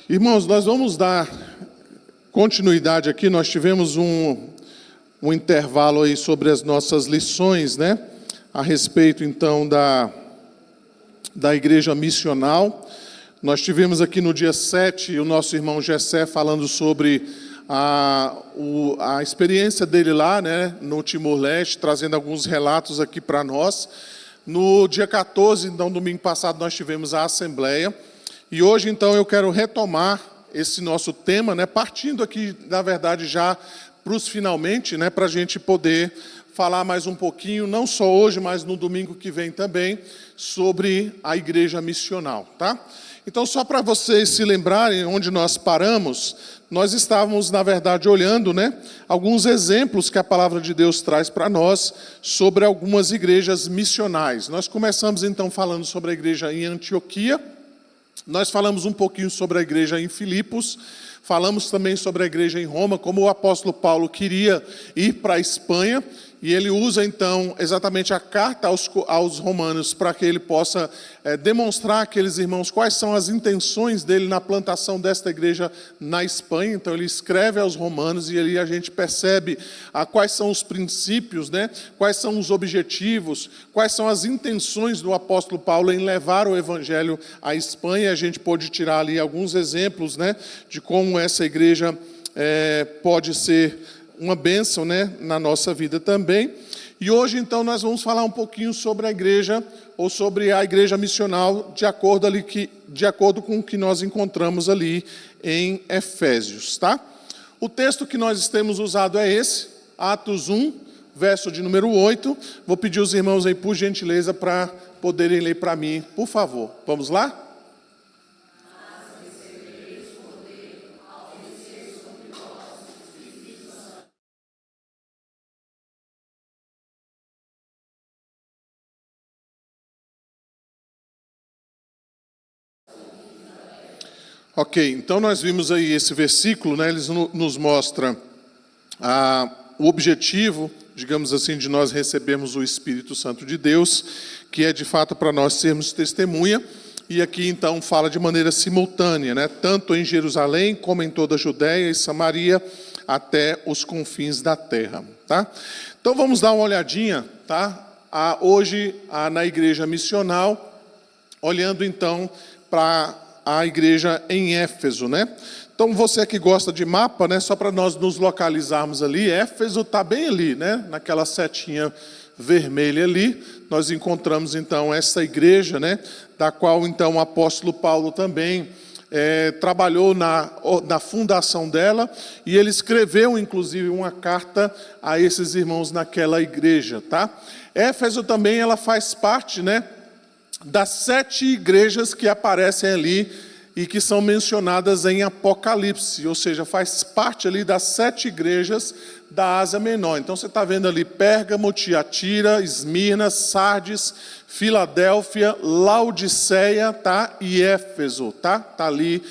Irmãos, nós vamos dar continuidade aqui. Nós tivemos um intervalo aí sobre as nossas lições, né? A respeito, então, da igreja missional. Nós tivemos aqui no dia 7 o nosso irmão Gessé falando sobre a experiência dele lá, né, no Timor-Leste, trazendo alguns relatos aqui para nós. No dia 14, então, domingo passado, nós tivemos a Assembleia. E hoje, então, eu quero retomar esse nosso tema, né, partindo aqui, na verdade, já para os finalmente, né, para a gente poder falar mais um pouquinho, não só hoje, mas no domingo que vem também, sobre a igreja missional, tá? Então, só para vocês se lembrarem onde nós paramos, nós estávamos, na verdade, olhando, né, alguns exemplos que a palavra de Deus traz para nós sobre algumas igrejas missionais. Nós começamos, então, falando sobre a igreja em Antioquia. Nós falamos um pouquinho sobre a igreja em Filipos, falamos também sobre a igreja em Roma, como o apóstolo Paulo queria ir para a Espanha, e ele usa então exatamente a carta aos romanos para que ele possa demonstrar àqueles irmãos quais são as intenções dele na plantação desta igreja na Espanha. Então ele escreve aos romanos e ali a gente percebe quais são os princípios, né? Quais são os objetivos, quais são as intenções do apóstolo Paulo em levar o evangelho à Espanha. A gente pode tirar ali alguns exemplos, né, de como essa igreja pode ser uma bênção, né, na nossa vida também. E hoje, então, nós vamos falar um pouquinho sobre a igreja, ou sobre a igreja missional, de acordo com o que nós encontramos ali em Efésios, tá? O texto que nós temos usado é esse, Atos 1, verso de número 8. Vou pedir os irmãos aí, por gentileza, para poderem ler para mim, por favor. Vamos lá? Ok, então nós vimos aí esse versículo, né, ele nos mostra o objetivo, digamos assim, de nós recebermos o Espírito Santo de Deus, que é de fato para nós sermos testemunha, e aqui então fala de maneira simultânea, né, tanto em Jerusalém como em toda a Judéia e Samaria, até os confins da terra, tá? Então vamos dar uma olhadinha, tá, hoje na igreja missional, olhando então para a igreja em Éfeso, né? Então, você que gosta de mapa, né? Só para nós nos localizarmos ali, Éfeso está bem ali, né? Naquela setinha vermelha ali, nós encontramos então essa igreja, né? Da qual então o apóstolo Paulo também trabalhou na fundação dela, e ele escreveu inclusive uma carta a esses irmãos naquela igreja, tá? Éfeso também ela faz parte, né, das 7 igrejas que aparecem ali e que são mencionadas em Apocalipse, ou seja, faz parte ali das 7 igrejas da Ásia Menor. Então você está vendo ali Pérgamo, Tiatira, Esmirna, Sardes, Filadélfia, Laodiceia, tá? E Éfeso, tá? Tá ali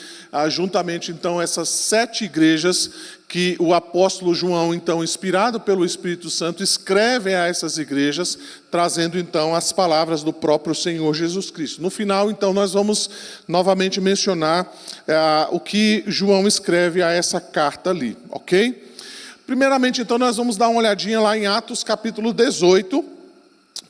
juntamente então essas 7 igrejas que o apóstolo João, então, inspirado pelo Espírito Santo, escreve a essas igrejas, trazendo, então, as palavras do próprio Senhor Jesus Cristo. No final, então, nós vamos novamente mencionar o que João escreve a essa carta ali, ok? Primeiramente, então, nós vamos dar uma olhadinha lá em Atos, capítulo 18,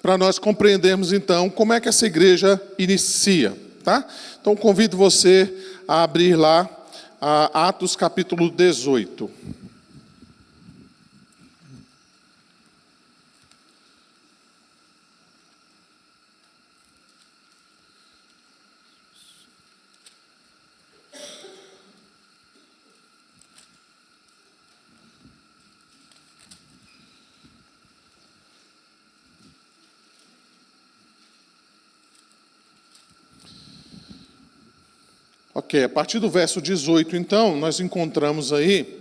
para nós compreendermos, então, como é que essa igreja inicia, tá? Então, convido você a abrir lá Atos capítulo 18. Ok, a partir do verso 18, então, nós encontramos aí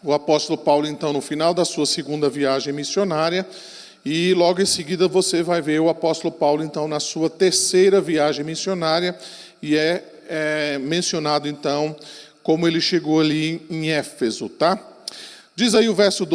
o apóstolo Paulo, então, no final da sua segunda viagem missionária, e logo em seguida você vai ver o apóstolo Paulo, então, na sua terceira viagem missionária, e mencionado, então, como ele chegou ali em Éfeso, tá? Diz aí o verso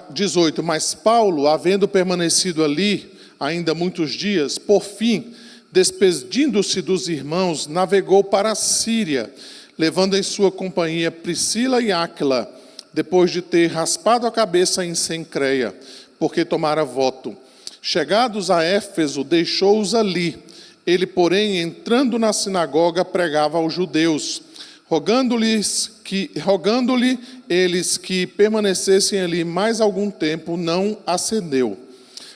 18, mas Paulo, havendo permanecido ali ainda muitos dias, por fim, despedindo-se dos irmãos, navegou para a Síria, levando em sua companhia Priscila e Áquila, depois de ter raspado a cabeça em Cencreia, porque tomara voto. Chegados a Éfeso, deixou-os ali. Ele, porém, entrando na sinagoga, pregava aos judeus, rogando-lhe eles que permanecessem ali mais algum tempo, não acendeu.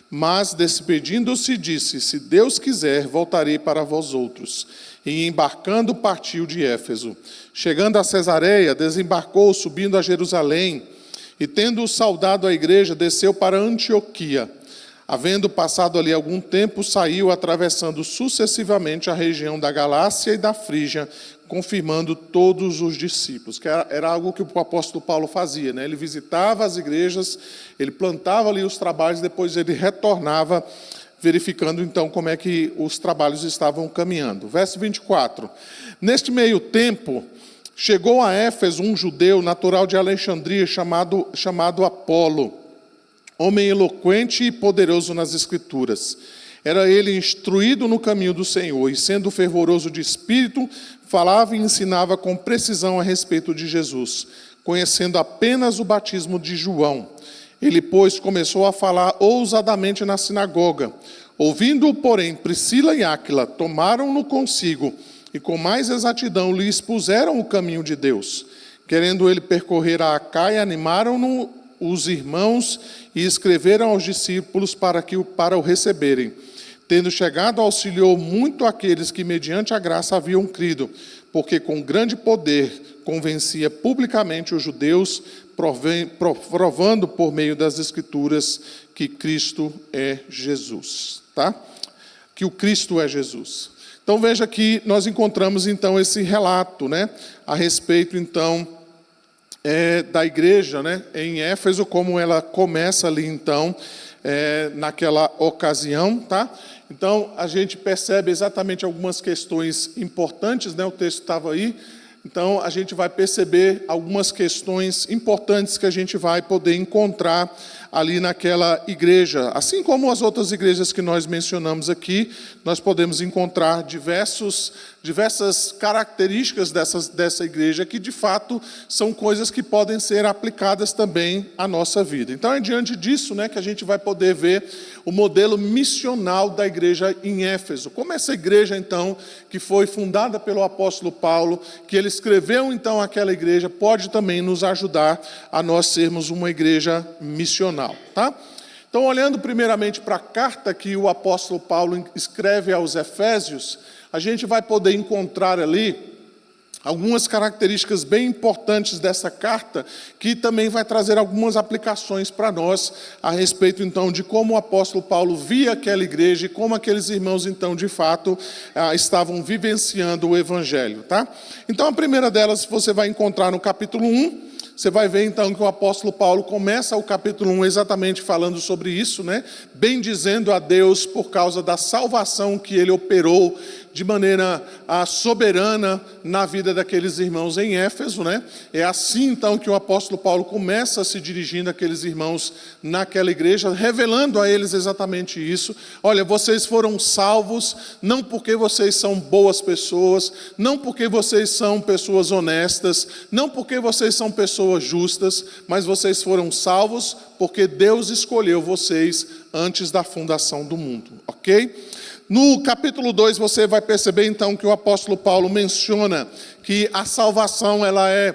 Mas, despedindo-se, disse: se Deus quiser, voltarei para vós outros. E embarcando, partiu de Éfeso. Chegando a Cesareia, desembarcou, subindo a Jerusalém, e tendo saudado a igreja, desceu para Antioquia. Havendo passado ali algum tempo, saiu, atravessando sucessivamente a região da Galácia e da Frígia, confirmando todos os discípulos, que era algo que o apóstolo Paulo fazia, né? Ele visitava as igrejas, ele plantava ali os trabalhos, depois ele retornava, verificando então como é que os trabalhos estavam caminhando. Verso 24. Neste meio tempo, chegou a Éfeso um judeu natural de Alexandria, chamado Apolo, homem eloquente e poderoso nas Escrituras. Era ele instruído no caminho do Senhor, e sendo fervoroso de espírito, falava e ensinava com precisão a respeito de Jesus, conhecendo apenas o batismo de João. Ele, pois, começou a falar ousadamente na sinagoga. Ouvindo-o, porém, Priscila e Áquila tomaram-no consigo, e com mais exatidão lhe expuseram o caminho de Deus. Querendo ele percorrer a Acaia, animaram-no os irmãos e escreveram aos discípulos para o receberem. Tendo chegado, auxiliou muito aqueles que, mediante a graça, haviam crido, porque com grande poder convencia publicamente os judeus, provando por meio das Escrituras que Cristo é Jesus. Tá? Que o Cristo é Jesus. Então veja que nós encontramos então esse relato, né, a respeito então da igreja, né, em Éfeso, como ela começa ali então naquela ocasião, tá? Então a gente percebe exatamente algumas questões importantes, né? O texto estava aí. Então a gente vai perceber algumas questões importantes que a gente vai poder encontrar ali naquela igreja. Assim como as outras igrejas que nós mencionamos aqui, nós podemos encontrar diversas características dessa igreja que, de fato, são coisas que podem ser aplicadas também à nossa vida. Então, é diante disso, né, que a gente vai poder ver o modelo missional da igreja em Éfeso. Como essa igreja, então, que foi fundada pelo apóstolo Paulo, que ele escreveu, então, aquela igreja, pode também nos ajudar a nós sermos uma igreja missional. Tá? Então, olhando primeiramente para a carta que o apóstolo Paulo escreve aos Efésios, a gente vai poder encontrar ali algumas características bem importantes dessa carta, que também vai trazer algumas aplicações para nós a respeito, então, de como o apóstolo Paulo via aquela igreja e como aqueles irmãos, então, de fato, estavam vivenciando o evangelho. Tá? Então, a primeira delas você vai encontrar no capítulo 1, Você vai ver então que o apóstolo Paulo começa o capítulo 1 exatamente falando sobre isso, né? Bendizendo a Deus por causa da salvação que ele operou de maneira soberana na vida daqueles irmãos em Éfeso, né? É assim então que o apóstolo Paulo começa se dirigindo àqueles irmãos naquela igreja, revelando a eles exatamente isso. Olha, vocês foram salvos não porque vocês são boas pessoas, não porque vocês são pessoas honestas, não porque vocês são pessoas justas, mas vocês foram salvos porque Deus escolheu vocês antes da fundação do mundo, ok? No capítulo 2 você vai perceber então que o apóstolo Paulo menciona que a salvação ela é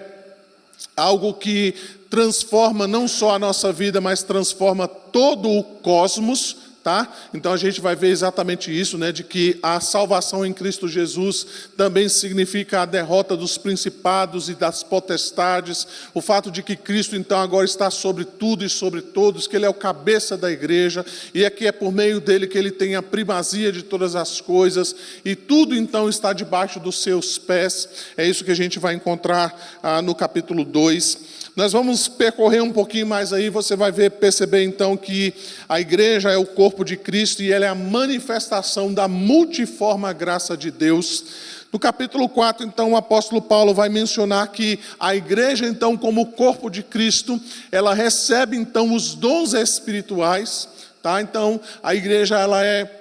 algo que transforma não só a nossa vida, mas transforma todo o cosmos. Tá? Então a gente vai ver exatamente isso, né, de que a salvação em Cristo Jesus também significa a derrota dos principados e das potestades, o fato de que Cristo então agora está sobre tudo e sobre todos, que Ele é o cabeça da igreja, e é que é por meio dele que Ele tem a primazia de todas as coisas, e tudo então está debaixo dos seus pés. É isso que a gente vai encontrar no capítulo 2. Nós vamos percorrer um pouquinho mais aí, você vai perceber então que a igreja é o corpo de Cristo e ela é a manifestação da multiforme graça de Deus. No capítulo 4, então, o apóstolo Paulo vai mencionar que a igreja, então, como corpo de Cristo, ela recebe, então, os dons espirituais, tá? Então, a igreja, ela é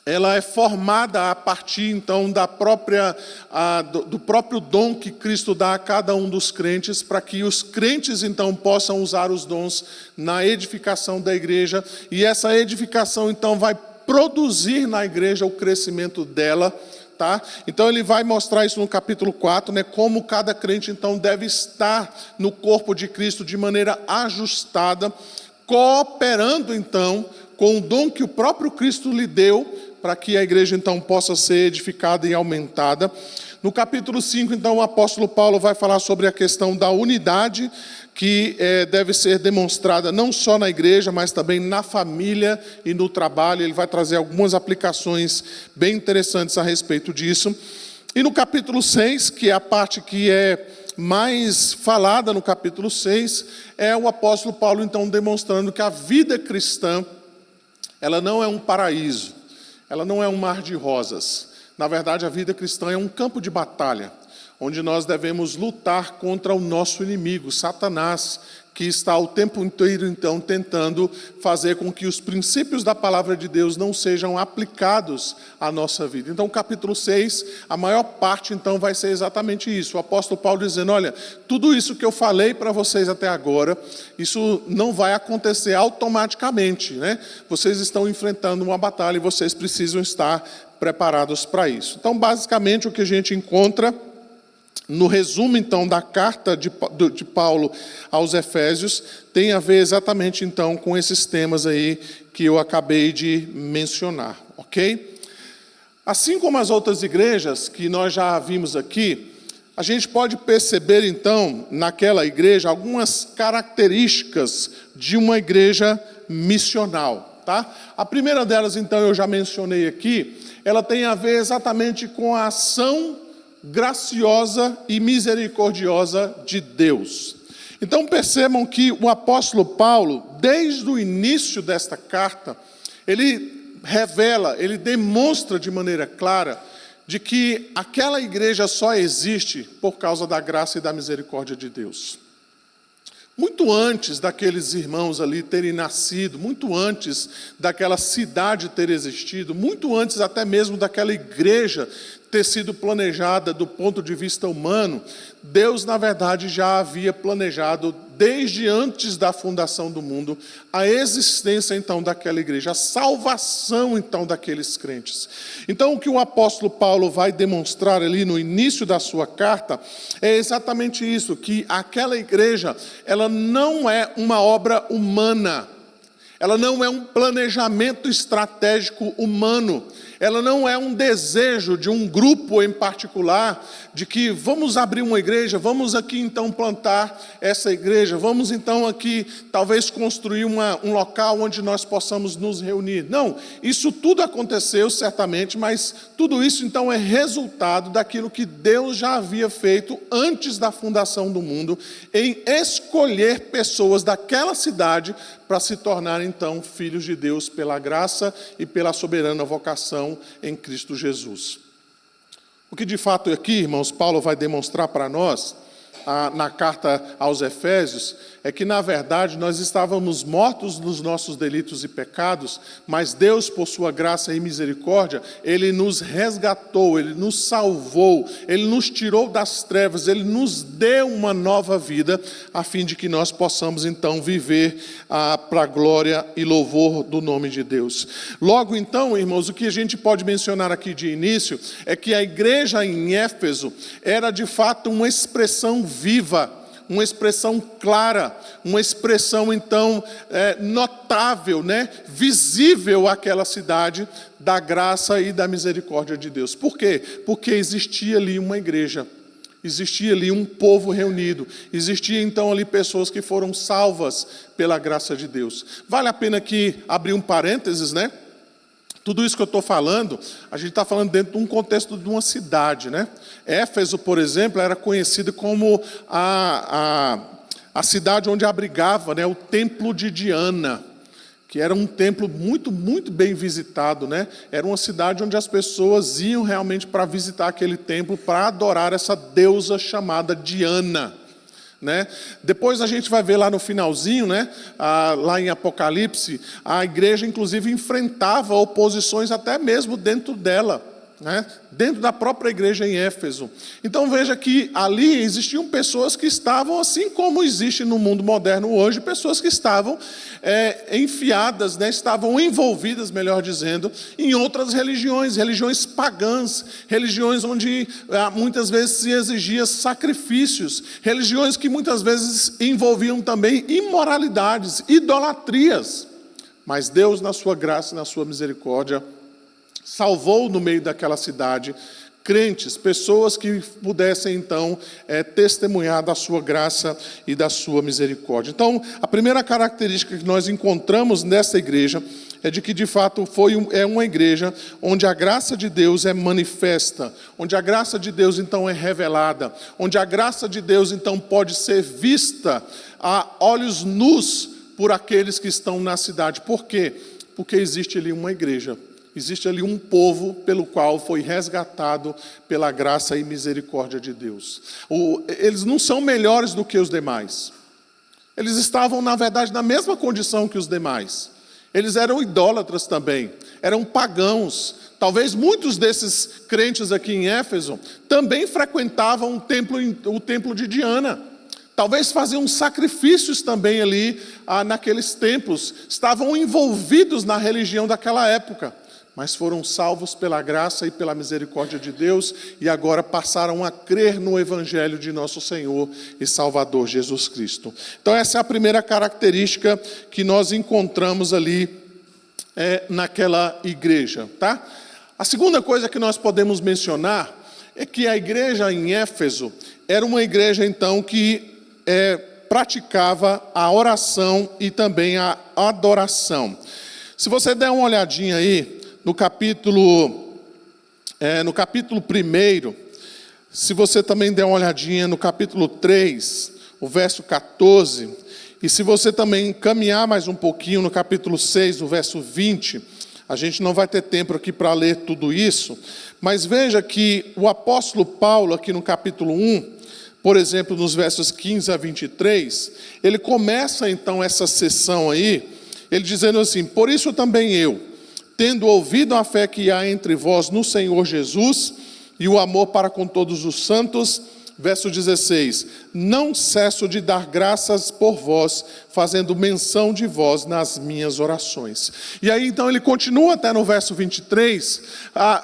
ela é formada a partir, então, do próprio dom que Cristo dá a cada um dos crentes, para que os crentes, então, possam usar os dons na edificação da igreja, e essa edificação, então, vai produzir na igreja o crescimento dela, tá? Então, ele vai mostrar isso no capítulo 4, né, como cada crente, então, deve estar no corpo de Cristo de maneira ajustada, cooperando, então, com o dom que o próprio Cristo lhe deu, para que a igreja, então, possa ser edificada e aumentada. No capítulo 5, então, o apóstolo Paulo vai falar sobre a questão da unidade, que deve ser demonstrada não só na igreja, mas também na família e no trabalho. Ele vai trazer algumas aplicações bem interessantes a respeito disso. E no capítulo 6, que é a parte que é mais falada no capítulo 6, é o apóstolo Paulo, então, demonstrando que a vida cristã, ela não é um paraíso. Ela não é um mar de rosas. Na verdade, a vida cristã é um campo de batalha, onde nós devemos lutar contra o nosso inimigo, Satanás, que está o tempo inteiro, então, tentando fazer com que os princípios da palavra de Deus não sejam aplicados à nossa vida. Então, o capítulo 6, a maior parte, então, vai ser exatamente isso. O apóstolo Paulo dizendo, olha, tudo isso que eu falei para vocês até agora, isso não vai acontecer automaticamente, né? Vocês estão enfrentando uma batalha e vocês precisam estar preparados para isso. Então, basicamente, o que a gente encontra no resumo, então, da carta de Paulo aos Efésios, tem a ver exatamente, então, com esses temas aí que eu acabei de mencionar, ok? Assim como as outras igrejas que nós já vimos aqui, a gente pode perceber, então, naquela igreja, algumas características de uma igreja missional, tá? A primeira delas, então, eu já mencionei aqui, ela tem a ver exatamente com a ação graciosa e misericordiosa de Deus. Então percebam que o apóstolo Paulo, desde o início desta carta, ele revela, ele demonstra de maneira clara de que aquela igreja só existe por causa da graça e da misericórdia de Deus. Muito antes daqueles irmãos ali terem nascido, muito antes daquela cidade ter existido, muito antes até mesmo daquela igreja ter sido planejada do ponto de vista humano, Deus, na verdade, já havia planejado, desde antes da fundação do mundo, a existência, então, daquela igreja, a salvação, então, daqueles crentes. Então, o que o apóstolo Paulo vai demonstrar ali no início da sua carta, é exatamente isso, que aquela igreja, ela não é uma obra humana, ela não é um planejamento estratégico humano, ela não é um desejo de um grupo em particular, de que vamos abrir uma igreja, vamos aqui então plantar essa igreja, vamos então aqui talvez construir um local onde nós possamos nos reunir. Não, isso tudo aconteceu certamente, mas tudo isso então é resultado daquilo que Deus já havia feito antes da fundação do mundo, em escolher pessoas daquela cidade para se tornar então filhos de Deus pela graça e pela soberana vocação em Cristo Jesus. O que de fato aqui, irmãos, Paulo vai demonstrar para nós, na carta aos Efésios, é que na verdade nós estávamos mortos nos nossos delitos e pecados, mas Deus, por sua graça e misericórdia, Ele nos resgatou, Ele nos salvou, Ele nos tirou das trevas, Ele nos deu uma nova vida, a fim de que nós possamos então viver para a glória e louvor do nome de Deus. Logo então, irmãos, o que a gente pode mencionar aqui de início, é que a igreja em Éfeso era de fato uma expressão viva, uma expressão clara, uma expressão então notável, né? Visível àquela cidade da graça e da misericórdia de Deus. Por quê? Porque existia ali uma igreja, existia ali um povo reunido, existia então ali pessoas que foram salvas pela graça de Deus. Vale a pena aqui abrir um parênteses, né? Tudo isso que eu estou falando, a gente está falando dentro de um contexto de uma cidade, né? Éfeso, por exemplo, era conhecida como a cidade onde abrigava, né, o templo de Diana, que era um templo muito, muito bem visitado, né? Era uma cidade onde as pessoas iam realmente para visitar aquele templo, para adorar essa deusa chamada Diana. né? Depois a gente vai ver lá no finalzinho, né? Lá em Apocalipse, a igreja inclusive enfrentava oposições até mesmo dentro dela, né? Dentro da própria igreja em Éfeso. Então veja que ali existiam pessoas que estavam, assim como existe no mundo moderno hoje, pessoas que estavam enfiadas, né? Estavam envolvidas, melhor dizendo, em outras religiões, religiões pagãs, religiões onde muitas vezes se exigia sacrifícios, religiões que muitas vezes envolviam também imoralidades, idolatrias. Mas Deus, na sua graça e na sua misericórdia, salvou no meio daquela cidade crentes, pessoas que pudessem então testemunhar da sua graça e da sua misericórdia. Então, a primeira característica que nós encontramos nessa igreja é de que de fato é uma igreja onde a graça de Deus é manifesta, onde a graça de Deus então é revelada, onde a graça de Deus então pode ser vista a olhos nus por aqueles que estão na cidade. Por quê? Porque existe ali uma igreja. Existe ali um povo pelo qual foi resgatado pela graça e misericórdia de Deus. Eles não são melhores do que os demais. Eles estavam, na verdade, na mesma condição que os demais. Eles eram idólatras também, eram pagãos. Talvez muitos desses crentes aqui em Éfeso também frequentavam o templo de Diana. Talvez faziam sacrifícios também ali naqueles templos. Estavam envolvidos na religião daquela época. Mas foram salvos pela graça e pela misericórdia de Deus e agora passaram a crer no Evangelho de nosso Senhor e Salvador Jesus Cristo. Então essa é a primeira característica que nós encontramos ali naquela igreja, tá? A segunda coisa que nós podemos mencionar é que a igreja em Éfeso era uma igreja então que praticava a oração e também a adoração. Se você der uma olhadinha aí, no capítulo 1, se você também der uma olhadinha no capítulo 3, o verso 14, e se você também caminhar mais um pouquinho no capítulo 6, o verso 20, a gente não vai ter tempo aqui para ler tudo isso, mas veja que o apóstolo Paulo, aqui no capítulo 1, por exemplo, nos versos 15 a 23, ele começa então essa sessão aí, ele dizendo assim: por isso também eu, tendo ouvido a fé que há entre vós no Senhor Jesus e o amor para com todos os santos, verso 16, não cesso de dar graças por vós, fazendo menção de vós nas minhas orações. E aí então ele continua até no verso 23,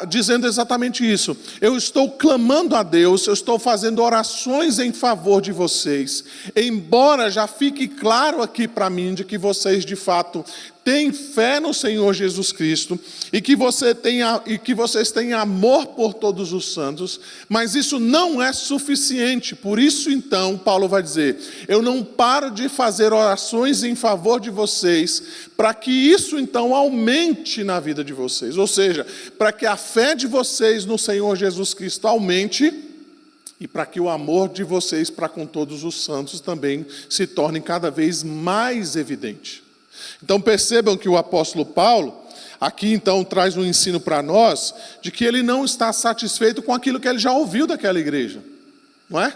dizendo exatamente isso: eu estou clamando a Deus, eu estou fazendo orações em favor de vocês, embora já fique claro aqui para mim de que vocês de fato têm fé no Senhor Jesus Cristo e que vocês têm amor por todos os santos, mas isso não é suficiente. Por isso então Paulo vai dizer: eu não paro de fazer orações em favor de vocês, para que isso então aumente na vida de vocês, ou seja, para que a fé de vocês no Senhor Jesus Cristo aumente e para que o amor de vocês para com todos os santos também se torne cada vez mais evidente. Então percebam que o apóstolo Paulo, aqui então traz um ensino para nós, de que ele não está satisfeito com aquilo que ele já ouviu daquela igreja, não é?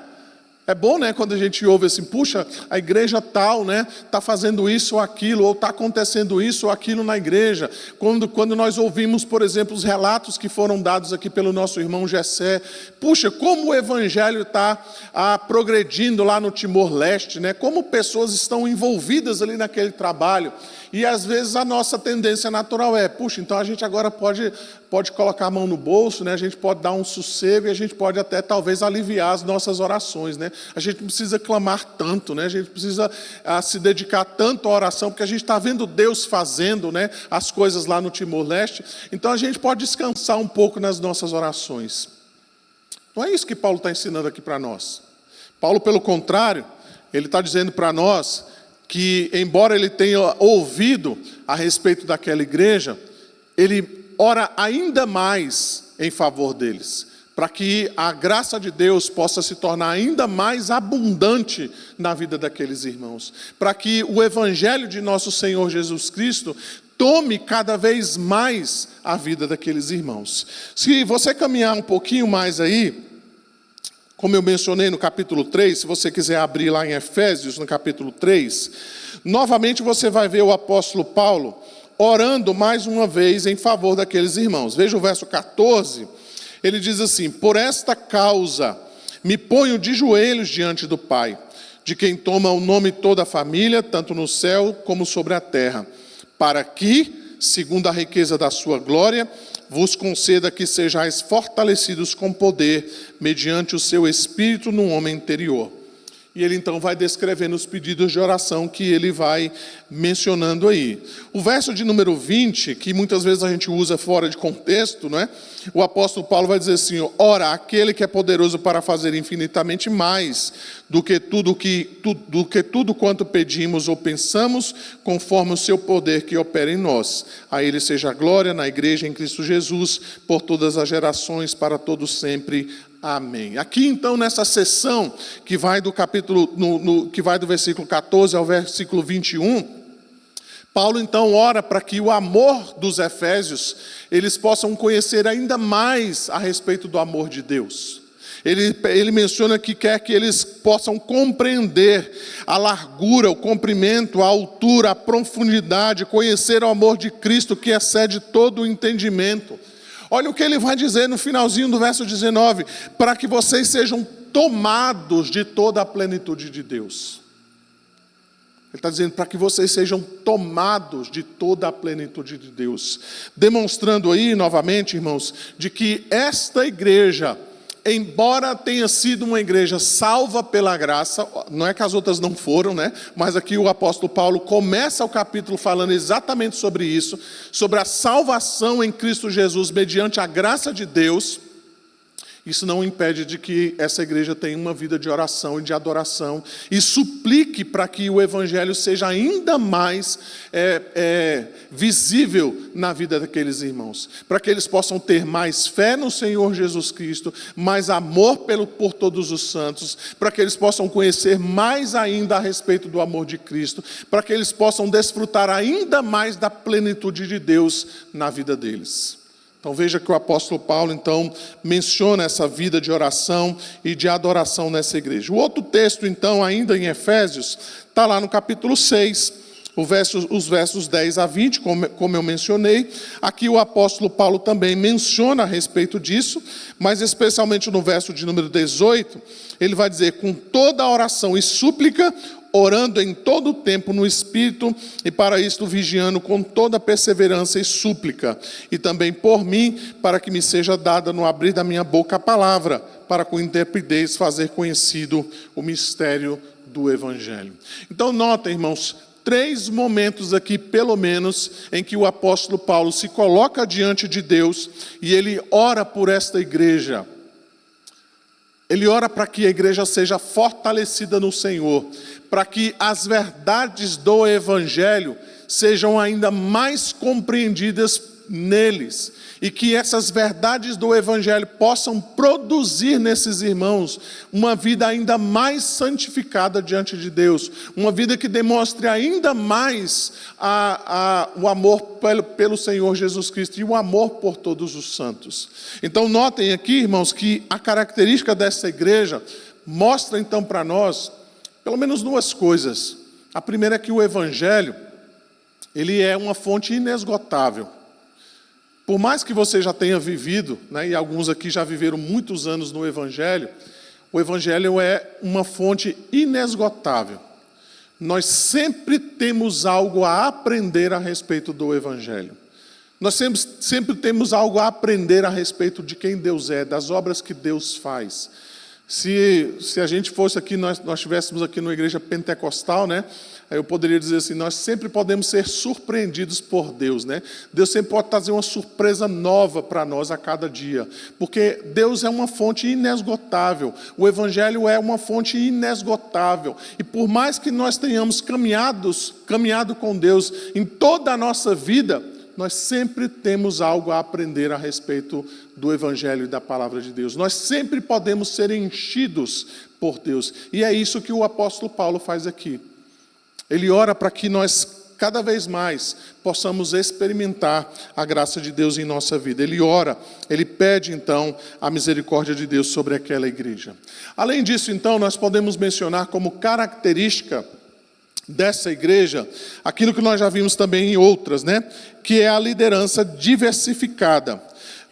É bom, né, quando a gente ouve assim: puxa, a igreja tal, né, está fazendo isso ou aquilo, ou está acontecendo isso ou aquilo na igreja. Quando nós ouvimos, por exemplo, os relatos que foram dados aqui pelo nosso irmão Gessé, puxa, como o evangelho está progredindo lá no Timor-Leste, né, como pessoas estão envolvidas ali naquele trabalho. E às vezes a nossa tendência natural é: puxa, então a gente agora pode colocar a mão no bolso, né, a gente pode dar um sossego e a gente pode até talvez aliviar as nossas orações, né? A gente não precisa clamar tanto, né? A gente precisa se dedicar tanto à oração, porque a gente está vendo Deus fazendo, né, as coisas lá no Timor-Leste, então a gente pode descansar um pouco nas nossas orações. Não é isso que Paulo está ensinando aqui para nós. Paulo, pelo contrário, ele está dizendo para nós que, embora ele tenha ouvido a respeito daquela igreja, ele ora ainda mais em favor deles, para que a graça de Deus possa se tornar ainda mais abundante na vida daqueles irmãos, para que o evangelho de nosso Senhor Jesus Cristo tome cada vez mais a vida daqueles irmãos. Se você caminhar um pouquinho mais aí, Como eu mencionei no capítulo 3, se você quiser abrir lá em Efésios, no capítulo 3, novamente você vai ver o apóstolo Paulo orando mais uma vez em favor daqueles irmãos. Veja o verso 14, ele diz assim: por esta causa me ponho de joelhos diante do Pai, de quem toma o nome toda a família, tanto no céu como sobre a terra, para que, segundo a riqueza da sua glória, vos conceda que sejais fortalecidos com poder, mediante o seu Espírito no homem interior. E ele então vai descrevendo os pedidos de oração que ele vai mencionando aí. O verso de número 20, que muitas vezes a gente usa fora de contexto, não é? O apóstolo Paulo vai dizer assim: ora, aquele que é poderoso para fazer infinitamente mais do que tudo quanto pedimos ou pensamos, conforme o seu poder que opera em nós. A ele seja a glória na igreja em Cristo Jesus, por todas as gerações, para todos sempre. Amém. Aqui então nessa sessão que vai do capítulo, que vai do versículo 14 ao versículo 21, Paulo então ora para que o amor dos efésios, eles possam conhecer ainda mais a respeito do amor de Deus. Ele menciona que quer que eles possam compreender a largura, o comprimento, a altura, a profundidade, conhecer o amor de Cristo que excede todo o entendimento. Olha o que ele vai dizer no finalzinho do verso 19: para que vocês sejam tomados de toda a plenitude de Deus. Ele está dizendo para que vocês sejam tomados de toda a plenitude de Deus. Demonstrando aí, novamente, irmãos, de que esta igreja, embora tenha sido uma igreja salva pela graça, não é que as outras não foram, né? Mas aqui o apóstolo Paulo começa o capítulo falando exatamente sobre isso, sobre a salvação em Cristo Jesus mediante a graça de Deus. Isso não impede de que essa igreja tenha uma vida de oração e de adoração e suplique para que o evangelho seja ainda mais visível na vida daqueles irmãos, para que eles possam ter mais fé no Senhor Jesus Cristo, mais amor por todos os santos, para que eles possam conhecer mais ainda a respeito do amor de Cristo, para que eles possam desfrutar ainda mais da plenitude de Deus na vida deles. Então veja que o apóstolo Paulo então menciona essa vida de oração e de adoração nessa igreja. O outro texto então, ainda em Efésios, está lá no capítulo 6, os versos 10 a 20, como eu mencionei. Aqui o apóstolo Paulo também menciona a respeito disso, mas especialmente no verso de número 18, ele vai dizer: com toda a oração e súplica, orando em todo o tempo no Espírito, e para isto vigiando com toda perseverança e súplica, e também por mim, para que me seja dada no abrir da minha boca a palavra, para com intrepidez fazer conhecido o mistério do Evangelho. Então notem, irmãos, 3 momentos aqui, pelo menos, em que o apóstolo Paulo se coloca diante de Deus, e ele ora por esta igreja. Ele ora para que a igreja seja fortalecida no Senhor, para que as verdades do Evangelho sejam ainda mais compreendidas neles, e que essas verdades do Evangelho possam produzir nesses irmãos uma vida ainda mais santificada diante de Deus, uma vida que demonstre ainda mais o amor pelo Senhor Jesus Cristo e o amor por todos os santos. Então notem aqui, irmãos, que a característica dessa igreja mostra então para nós pelo menos 2 coisas. A primeira é que o Evangelho, ele é uma fonte inesgotável. Por mais que você já tenha vivido, né, e alguns aqui já viveram muitos anos no Evangelho, o Evangelho é uma fonte inesgotável. Nós sempre temos algo a aprender a respeito do Evangelho. Nós sempre temos algo a aprender a respeito de quem Deus é, das obras que Deus faz. Se a gente fosse aqui, nós estivéssemos aqui numa igreja pentecostal, né? Eu poderia dizer assim: nós sempre podemos ser surpreendidos por Deus, né? Deus sempre pode trazer uma surpresa nova para nós a cada dia, porque Deus é uma fonte inesgotável, o Evangelho é uma fonte inesgotável, e por mais que nós tenhamos caminhado com Deus em toda a nossa vida, nós sempre temos algo a aprender a respeito do Evangelho e da Palavra de Deus. Nós sempre podemos ser enchidos por Deus. E é isso que o apóstolo Paulo faz aqui. Ele ora para que nós cada vez mais possamos experimentar a graça de Deus em nossa vida. Ele ora, ele pede então a misericórdia de Deus sobre aquela igreja. Além disso, então, nós podemos mencionar como característica dessa igreja aquilo que nós já vimos também em outras, né? Que é a liderança diversificada.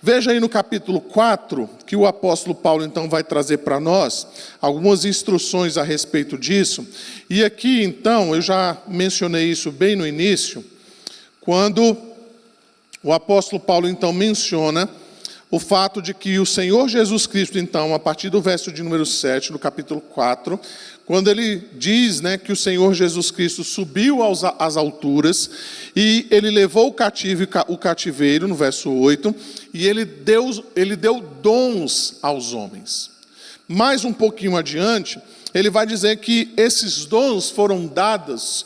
Veja aí no capítulo 4, que o apóstolo Paulo então vai trazer para nós algumas instruções a respeito disso. E aqui então, eu já mencionei isso bem no início, quando o apóstolo Paulo então menciona o fato de que o Senhor Jesus Cristo então, a partir do verso de número 7, do capítulo 4, quando ele diz, né, que o Senhor Jesus Cristo subiu às alturas e ele levou o cativeiro, no verso 8, e ele deu dons aos homens. Mais um pouquinho adiante, ele vai dizer que esses dons foram dados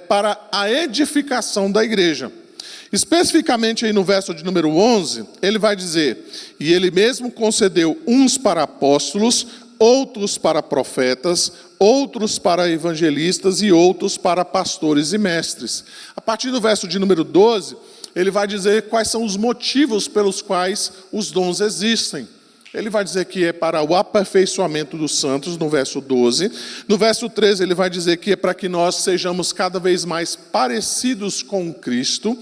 para a edificação da igreja. Especificamente aí no verso de número 11, ele vai dizer: e ele mesmo concedeu uns para apóstolos, outros para profetas, outros para evangelistas e outros para pastores e mestres. A partir do verso de número 12, ele vai dizer quais são os motivos pelos quais os dons existem. Ele vai dizer que é para o aperfeiçoamento dos santos, no verso 12. No verso 13, ele vai dizer que é para que nós sejamos cada vez mais parecidos com Cristo.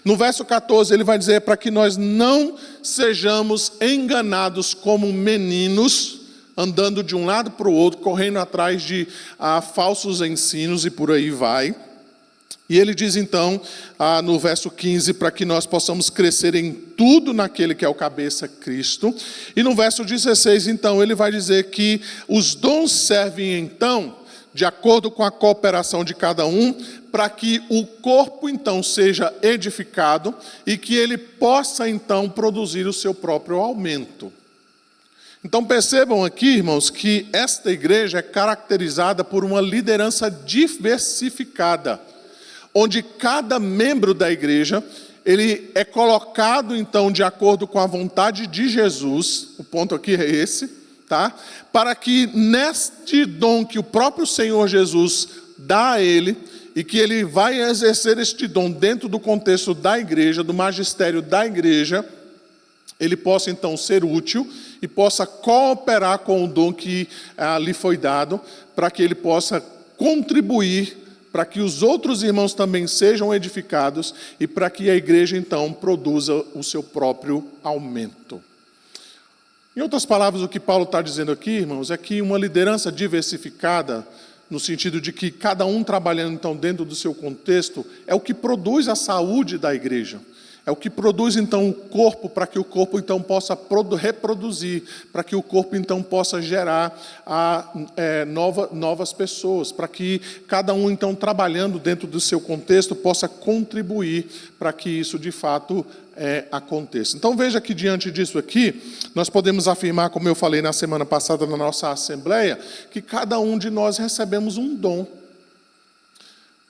No verso 14, ele vai dizer para que nós não sejamos enganados como meninos, andando de um lado para o outro, correndo atrás de falsos ensinos e por aí vai. E ele diz então, no verso 15, para que nós possamos crescer em tudo naquele que é o cabeça, Cristo. E no verso 16, então, ele vai dizer que os dons servem então, de acordo com a cooperação de cada um, para que o corpo então seja edificado e que ele possa então produzir o seu próprio aumento. Então percebam aqui, irmãos, que esta igreja é caracterizada por uma liderança diversificada, onde cada membro da igreja, ele é colocado então de acordo com a vontade de Jesus, o ponto aqui é esse, tá? Para que neste dom que o próprio Senhor Jesus dá a ele, e que ele vai exercer este dom dentro do contexto da igreja, do magistério da igreja, ele possa então ser útil e possa cooperar com o dom que lhe foi dado, para que ele possa contribuir para que os outros irmãos também sejam edificados e para que a igreja então produza o seu próprio aumento. Em outras palavras, o que Paulo está dizendo aqui, irmãos, é que uma liderança diversificada, no sentido de que cada um trabalhando então dentro do seu contexto, é o que produz a saúde da igreja. É o que produz então o corpo, para que o corpo então possa reproduzir, para que o corpo então possa gerar novas pessoas, para que cada um então trabalhando dentro do seu contexto possa contribuir para que isso de fato aconteça. Então veja que diante disso aqui, nós podemos afirmar, como eu falei na semana passada na nossa assembleia, que cada um de nós recebemos um dom.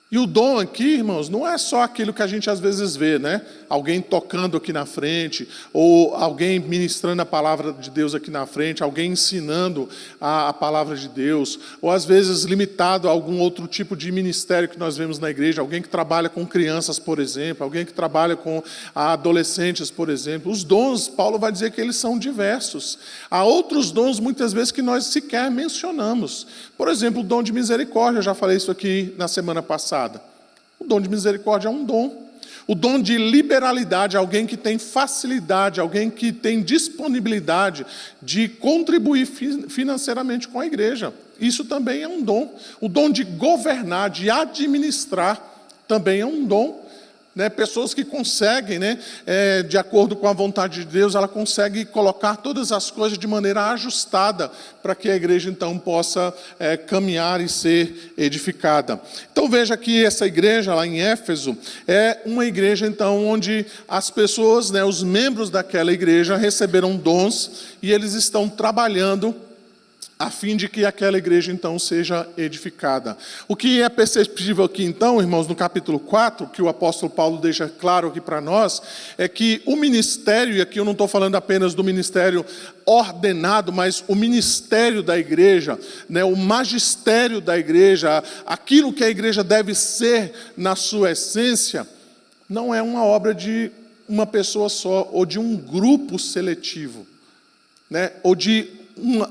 E o dom aqui, irmãos, não é só aquilo que a gente às vezes vê, né? Alguém tocando aqui na frente, ou alguém ministrando a palavra de Deus aqui na frente, alguém ensinando a palavra de Deus, ou às vezes limitado a algum outro tipo de ministério que nós vemos na igreja, alguém que trabalha com crianças, por exemplo, alguém que trabalha com adolescentes, por exemplo. Os dons, Paulo vai dizer que eles são diversos. Há outros dons, muitas vezes, que nós sequer mencionamos. Por exemplo, o dom de misericórdia, eu já falei isso aqui na semana passada. O dom de misericórdia é um dom. O dom de liberalidade, alguém que tem facilidade, alguém que tem disponibilidade de contribuir financeiramente com a igreja. Isso também é um dom. O dom de governar, de administrar, também é um dom. Pessoas que conseguem, de acordo com a vontade de Deus, ela consegue colocar todas as coisas de maneira ajustada para que a igreja então possa caminhar e ser edificada. Então veja que essa igreja lá em Éfeso é uma igreja então onde as pessoas, os membros daquela igreja receberam dons e eles estão trabalhando a fim de que aquela igreja, então, seja edificada. O que é perceptível aqui, então, irmãos, no capítulo 4, que o apóstolo Paulo deixa claro aqui para nós, é que o ministério, e aqui eu não estou falando apenas do ministério ordenado, mas o ministério da igreja, né, o magistério da igreja, aquilo que a igreja deve ser na sua essência, não é uma obra de uma pessoa só, ou de um grupo seletivo, né, ou de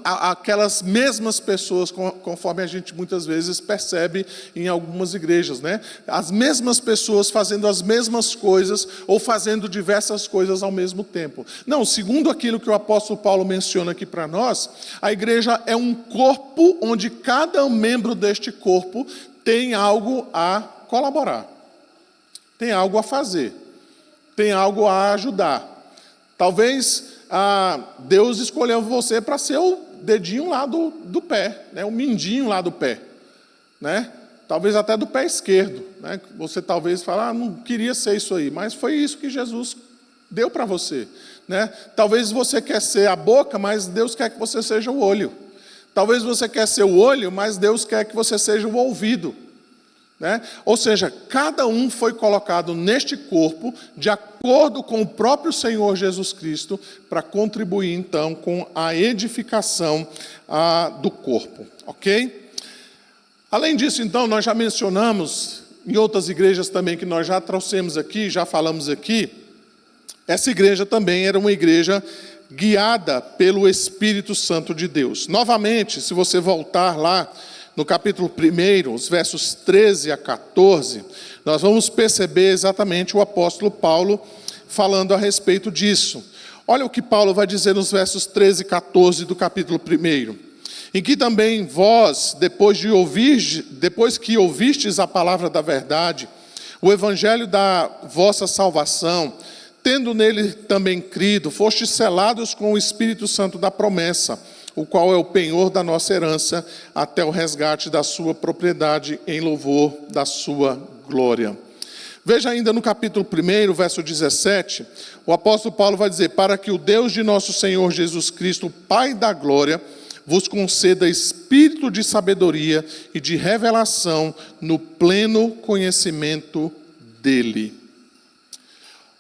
aquelas mesmas pessoas, conforme a gente muitas vezes percebe em algumas igrejas, né? As mesmas pessoas fazendo as mesmas coisas ou fazendo diversas coisas ao mesmo tempo. Não, segundo aquilo que o apóstolo Paulo menciona aqui para nós, a igreja é um corpo onde cada membro deste corpo tem algo a colaborar, tem algo a fazer, tem algo a ajudar. Talvez Deus escolheu você para ser o dedinho lá do pé, né? O mindinho lá do pé, né? Talvez até do pé esquerdo, né? Você talvez fale, não queria ser isso aí, mas foi isso que Jesus deu para você, né? Talvez você quer ser a boca, mas Deus quer que você seja o olho. Talvez você quer ser o olho, mas Deus quer que você seja o ouvido, né? Ou seja, cada um foi colocado neste corpo de acordo com o próprio Senhor Jesus Cristo para contribuir então com a edificação do corpo, ok? Além disso, então, nós já mencionamos em outras igrejas também que nós já trouxemos aqui, já falamos aqui, essa igreja também era uma igreja guiada pelo Espírito Santo de Deus. Novamente, se você voltar lá no capítulo 1, os versos 13 a 14, nós vamos perceber exatamente o apóstolo Paulo falando a respeito disso. Olha o que Paulo vai dizer nos versos 13 e 14 do capítulo 1. Em que também vós, depois que ouvistes a palavra da verdade, o evangelho da vossa salvação, tendo nele também crido, fostes selados com o Espírito Santo da promessa, o qual é o penhor da nossa herança, até o resgate da sua propriedade, em louvor da sua glória. Veja ainda no capítulo 1, verso 17, o apóstolo Paulo vai dizer, para que o Deus de nosso Senhor Jesus Cristo, Pai da glória, vos conceda espírito de sabedoria e de revelação no pleno conhecimento dele.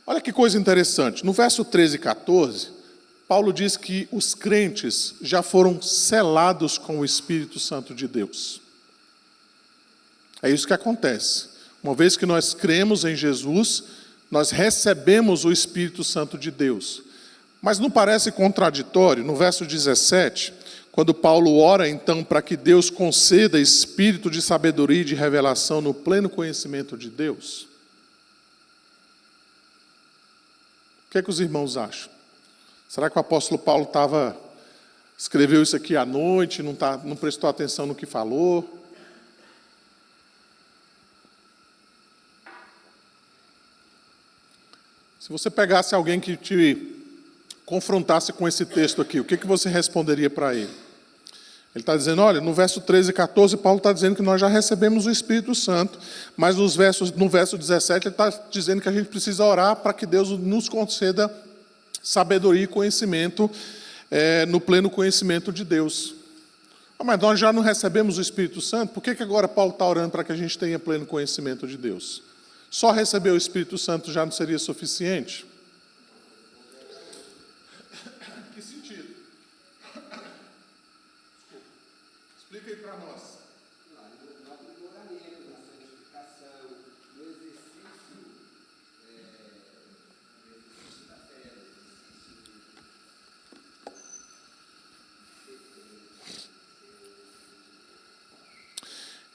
Olha que coisa interessante, no verso 13 e 14, Paulo diz que os crentes já foram selados com o Espírito Santo de Deus. É isso que acontece. Uma vez que nós cremos em Jesus, nós recebemos o Espírito Santo de Deus. Mas não parece contraditório, no verso 17, quando Paulo ora então para que Deus conceda espírito de sabedoria e de revelação no pleno conhecimento de Deus? O que é que os irmãos acham? Será que o apóstolo Paulo escreveu isso aqui à noite, não prestou atenção no que falou? Se você pegasse alguém que te confrontasse com esse texto aqui, o que você responderia para ele? Ele está dizendo, olha, no verso 13 e 14, Paulo está dizendo que nós já recebemos o Espírito Santo, mas no verso 17 ele está dizendo que a gente precisa orar para que Deus nos conceda sabedoria e conhecimento no pleno conhecimento de Deus. Mas nós já não recebemos o Espírito Santo, por que agora Paulo está orando para que a gente tenha pleno conhecimento de Deus? Só receber o Espírito Santo já não seria suficiente? Que sentido? Desculpa. Explica aí para nós. No aprimoramento, na santificação, no exercício da fé,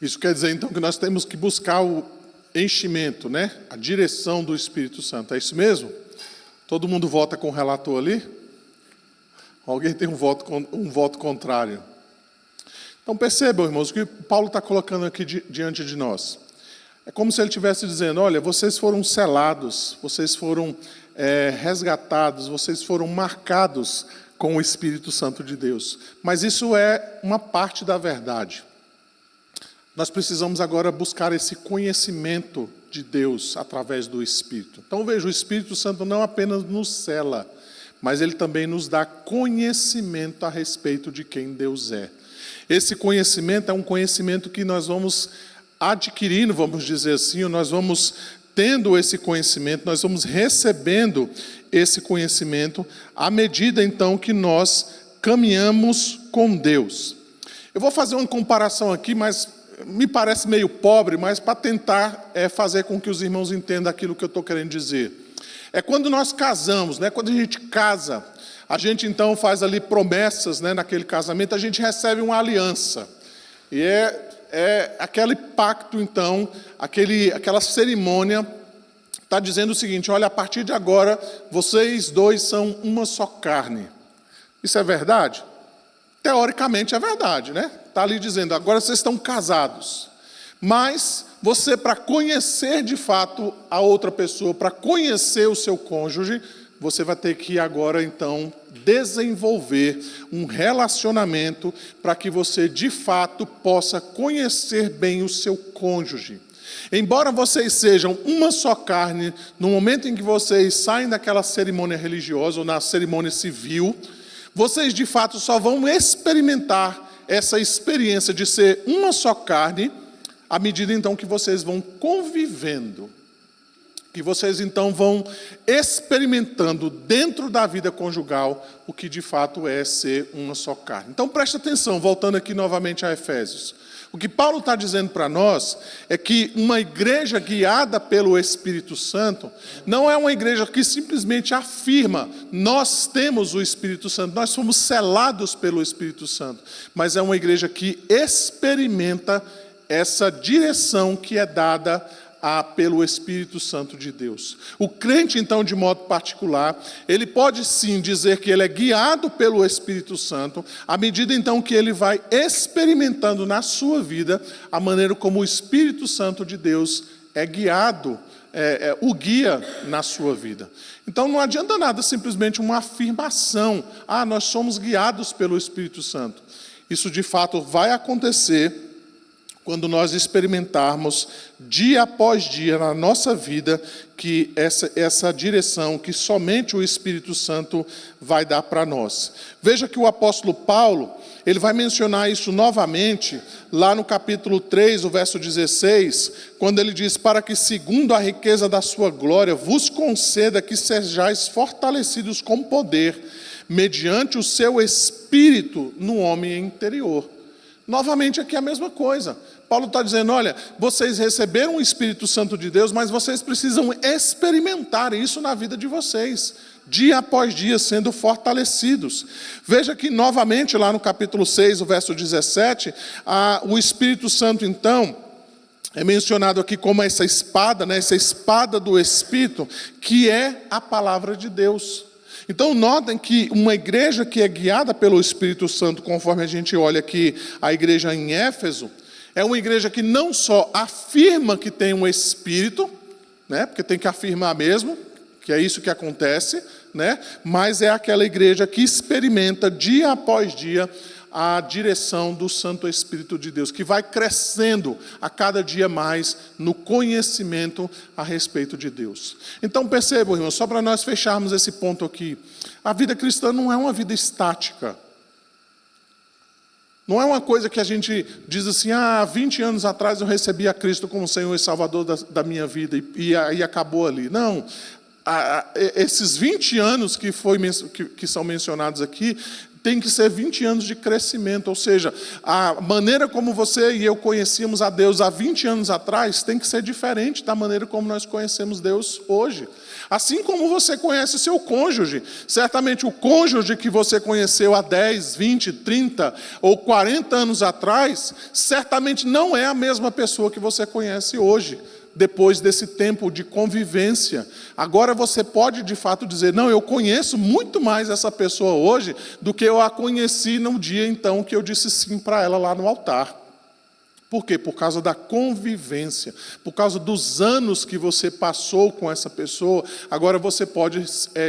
Isso quer dizer, então, que nós temos que buscar o enchimento, né? A direção do Espírito Santo. É isso mesmo? Todo mundo vota com o relator ali? Alguém tem um voto contrário? Então percebam, irmãos, o que Paulo está colocando aqui diante de nós. É como se ele estivesse dizendo, olha, vocês foram selados, vocês foram resgatados, vocês foram marcados com o Espírito Santo de Deus. Mas isso é uma parte da verdade. Nós precisamos agora buscar esse conhecimento de Deus através do Espírito. Então veja, o Espírito Santo não apenas nos sela, mas ele também nos dá conhecimento a respeito de quem Deus é. Esse conhecimento é um conhecimento que nós vamos adquirindo, vamos dizer assim, ou nós vamos tendo esse conhecimento, nós vamos recebendo esse conhecimento à medida, então, que nós caminhamos com Deus. Eu vou fazer uma comparação aqui, mas me parece meio pobre, mas para tentar fazer com que os irmãos entendam aquilo que eu estou querendo dizer. É quando nós casamos, né? Quando a gente casa, a gente então faz ali promessas, né? Naquele casamento, a gente recebe uma aliança. E é aquele pacto, então, aquela cerimônia, está dizendo o seguinte: olha, a partir de agora, vocês dois são uma só carne. Isso é verdade? Teoricamente é verdade, né? Está ali dizendo, agora vocês estão casados. Mas você, para conhecer de fato a outra pessoa, para conhecer o seu cônjuge, você vai ter que agora, então, desenvolver um relacionamento para que você, de fato, possa conhecer bem o seu cônjuge. Embora vocês sejam uma só carne, no momento em que vocês saem daquela cerimônia religiosa ou na cerimônia civil, vocês, de fato, só vão experimentar essa experiência de ser uma só carne à medida, então, que vocês vão convivendo. Que vocês, então, vão experimentando dentro da vida conjugal o que, de fato, é ser uma só carne. Então, preste atenção, voltando aqui novamente a Efésios. O que Paulo está dizendo para nós é que uma igreja guiada pelo Espírito Santo não é uma igreja que simplesmente afirma, nós temos o Espírito Santo, nós somos selados pelo Espírito Santo, mas é uma igreja que experimenta essa direção que é dada pelo Espírito Santo de Deus. O crente, então, de modo particular, ele pode sim dizer que ele é guiado pelo Espírito Santo, à medida, então, que ele vai experimentando na sua vida a maneira como o Espírito Santo de Deus é guiado, o guia na sua vida. Então, não adianta nada simplesmente uma afirmação, nós somos guiados pelo Espírito Santo. Isso, de fato, vai acontecer quando nós experimentarmos dia após dia na nossa vida que essa direção que somente o Espírito Santo vai dar para nós. Veja que o apóstolo Paulo, ele vai mencionar isso novamente, lá no capítulo 3, o verso 16, quando ele diz, para que segundo a riqueza da sua glória, vos conceda que sejais fortalecidos com poder, mediante o seu Espírito no homem interior. Novamente aqui a mesma coisa. Paulo está dizendo, olha, vocês receberam o Espírito Santo de Deus, mas vocês precisam experimentar isso na vida de vocês, dia após dia, sendo fortalecidos. Veja que novamente lá no capítulo 6, o verso 17, o Espírito Santo então é mencionado aqui como essa espada, né, essa espada do Espírito, que é a palavra de Deus. Então, notem que uma igreja que é guiada pelo Espírito Santo, conforme a gente olha aqui a igreja em Éfeso, é uma igreja que não só afirma que tem um Espírito, né, porque tem que afirmar mesmo, que é isso que acontece, né, mas é aquela igreja que experimenta dia após dia a direção do Santo Espírito de Deus, que vai crescendo a cada dia mais no conhecimento a respeito de Deus. Então percebam, irmãos, só para nós fecharmos esse ponto aqui, a vida cristã não é uma vida estática. Não é uma coisa que a gente diz assim, 20 anos atrás eu recebi a Cristo como Senhor e Salvador da minha vida e acabou ali. Não, esses 20 anos que são mencionados aqui, tem que ser 20 anos de crescimento, ou seja, a maneira como você e eu conhecíamos a Deus há 20 anos atrás tem que ser diferente da maneira como nós conhecemos Deus hoje. Assim como você conhece seu cônjuge, certamente o cônjuge que você conheceu há 10, 20, 30 ou 40 anos atrás, certamente não é a mesma pessoa que você conhece hoje. Depois desse tempo de convivência, agora você pode de fato dizer, não, eu conheço muito mais essa pessoa hoje do que eu a conheci no dia então que eu disse sim para ela lá no altar. Por quê? Por causa da convivência, por causa dos anos que você passou com essa pessoa, agora você pode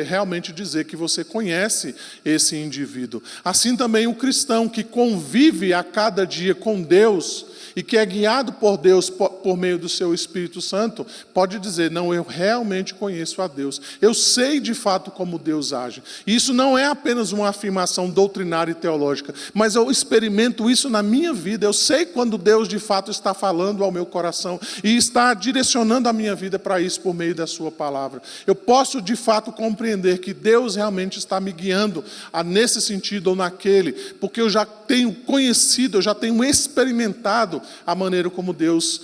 realmente dizer que você conhece esse indivíduo. Assim também o cristão que convive a cada dia com Deus e que é guiado por Deus por meio do seu Espírito Santo, pode dizer, não, eu realmente conheço a Deus. Eu sei de fato como Deus age. E isso não é apenas uma afirmação doutrinária e teológica, mas eu experimento isso na minha vida. Eu sei quando Deus de fato está falando ao meu coração e está direcionando a minha vida para isso por meio da sua palavra. Eu posso de fato compreender que Deus realmente está me guiando nesse sentido ou naquele, porque eu já tenho conhecido, eu já tenho experimentado a maneira como Deus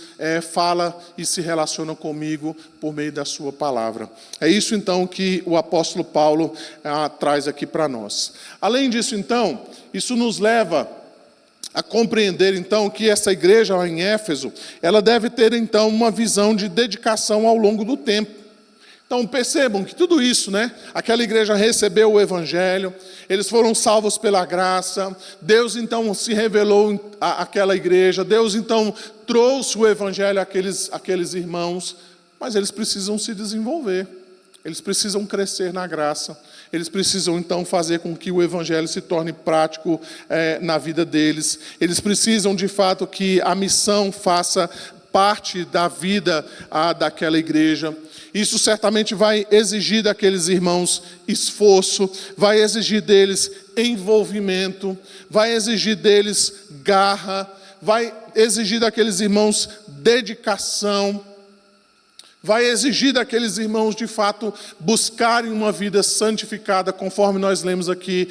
fala e se relaciona comigo por meio da sua palavra. É isso então que o apóstolo Paulo traz aqui para nós. Além disso então, isso nos leva a compreender então que essa igreja lá em Éfeso, ela deve ter então uma visão de dedicação ao longo do tempo. Então percebam que tudo isso, né? Aquela igreja recebeu o evangelho, eles foram salvos pela graça, Deus então se revelou àquela igreja, Deus então trouxe o evangelho àqueles irmãos, mas eles precisam se desenvolver, eles precisam crescer na graça, eles precisam então fazer com que o evangelho se torne prático na vida deles, eles precisam de fato que a missão faça parte da vida daquela igreja. Isso certamente vai exigir daqueles irmãos esforço, vai exigir deles envolvimento, vai exigir deles garra, vai exigir daqueles irmãos dedicação, vai exigir daqueles irmãos, de fato, buscarem uma vida santificada, conforme nós lemos aqui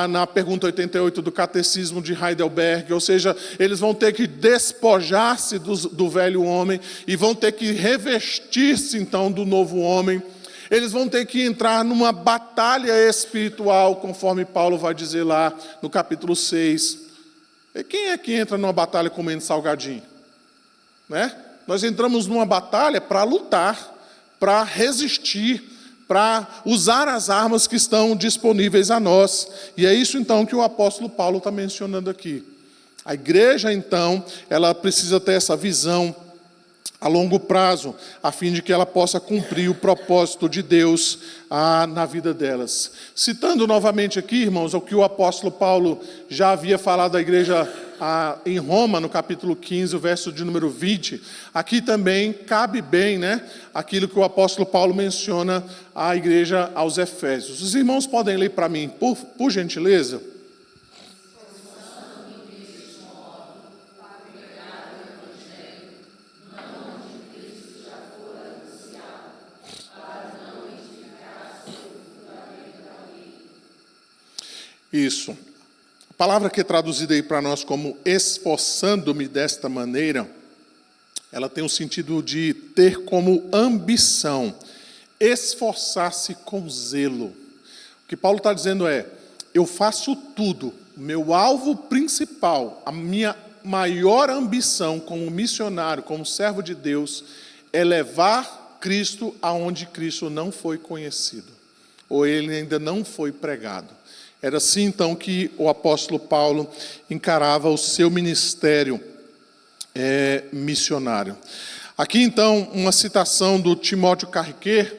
na pergunta 88 do Catecismo de Heidelberg. Ou seja, eles vão ter que despojar-se do velho homem e vão ter que revestir-se, então, do novo homem. Eles vão ter que entrar numa batalha espiritual, conforme Paulo vai dizer lá no capítulo 6. E quem é que entra numa batalha comendo salgadinho? Né? Nós entramos numa batalha para lutar, para resistir, para usar as armas que estão disponíveis a nós. E é isso então que o apóstolo Paulo está mencionando aqui. A igreja então, ela precisa ter essa visão a longo prazo, a fim de que ela possa cumprir o propósito de Deus na vida delas. Citando novamente aqui, irmãos, o que o apóstolo Paulo já havia falado à igreja em Roma, no capítulo 15, o verso de número 20, aqui também cabe bem, né, aquilo que o apóstolo Paulo menciona à igreja aos Efésios. Os irmãos podem ler para mim, por gentileza? Isso. A palavra que é traduzida aí para nós como esforçando-me desta maneira, ela tem o sentido de ter como ambição, esforçar-se com zelo. O que Paulo está dizendo é, eu faço tudo, o meu alvo principal, a minha maior ambição como missionário, como servo de Deus, é levar Cristo aonde Cristo não foi conhecido, ou ele ainda não foi pregado. Era assim, então, que o apóstolo Paulo encarava o seu ministério missionário. Aqui, então, uma citação do Timóteo Carriquet.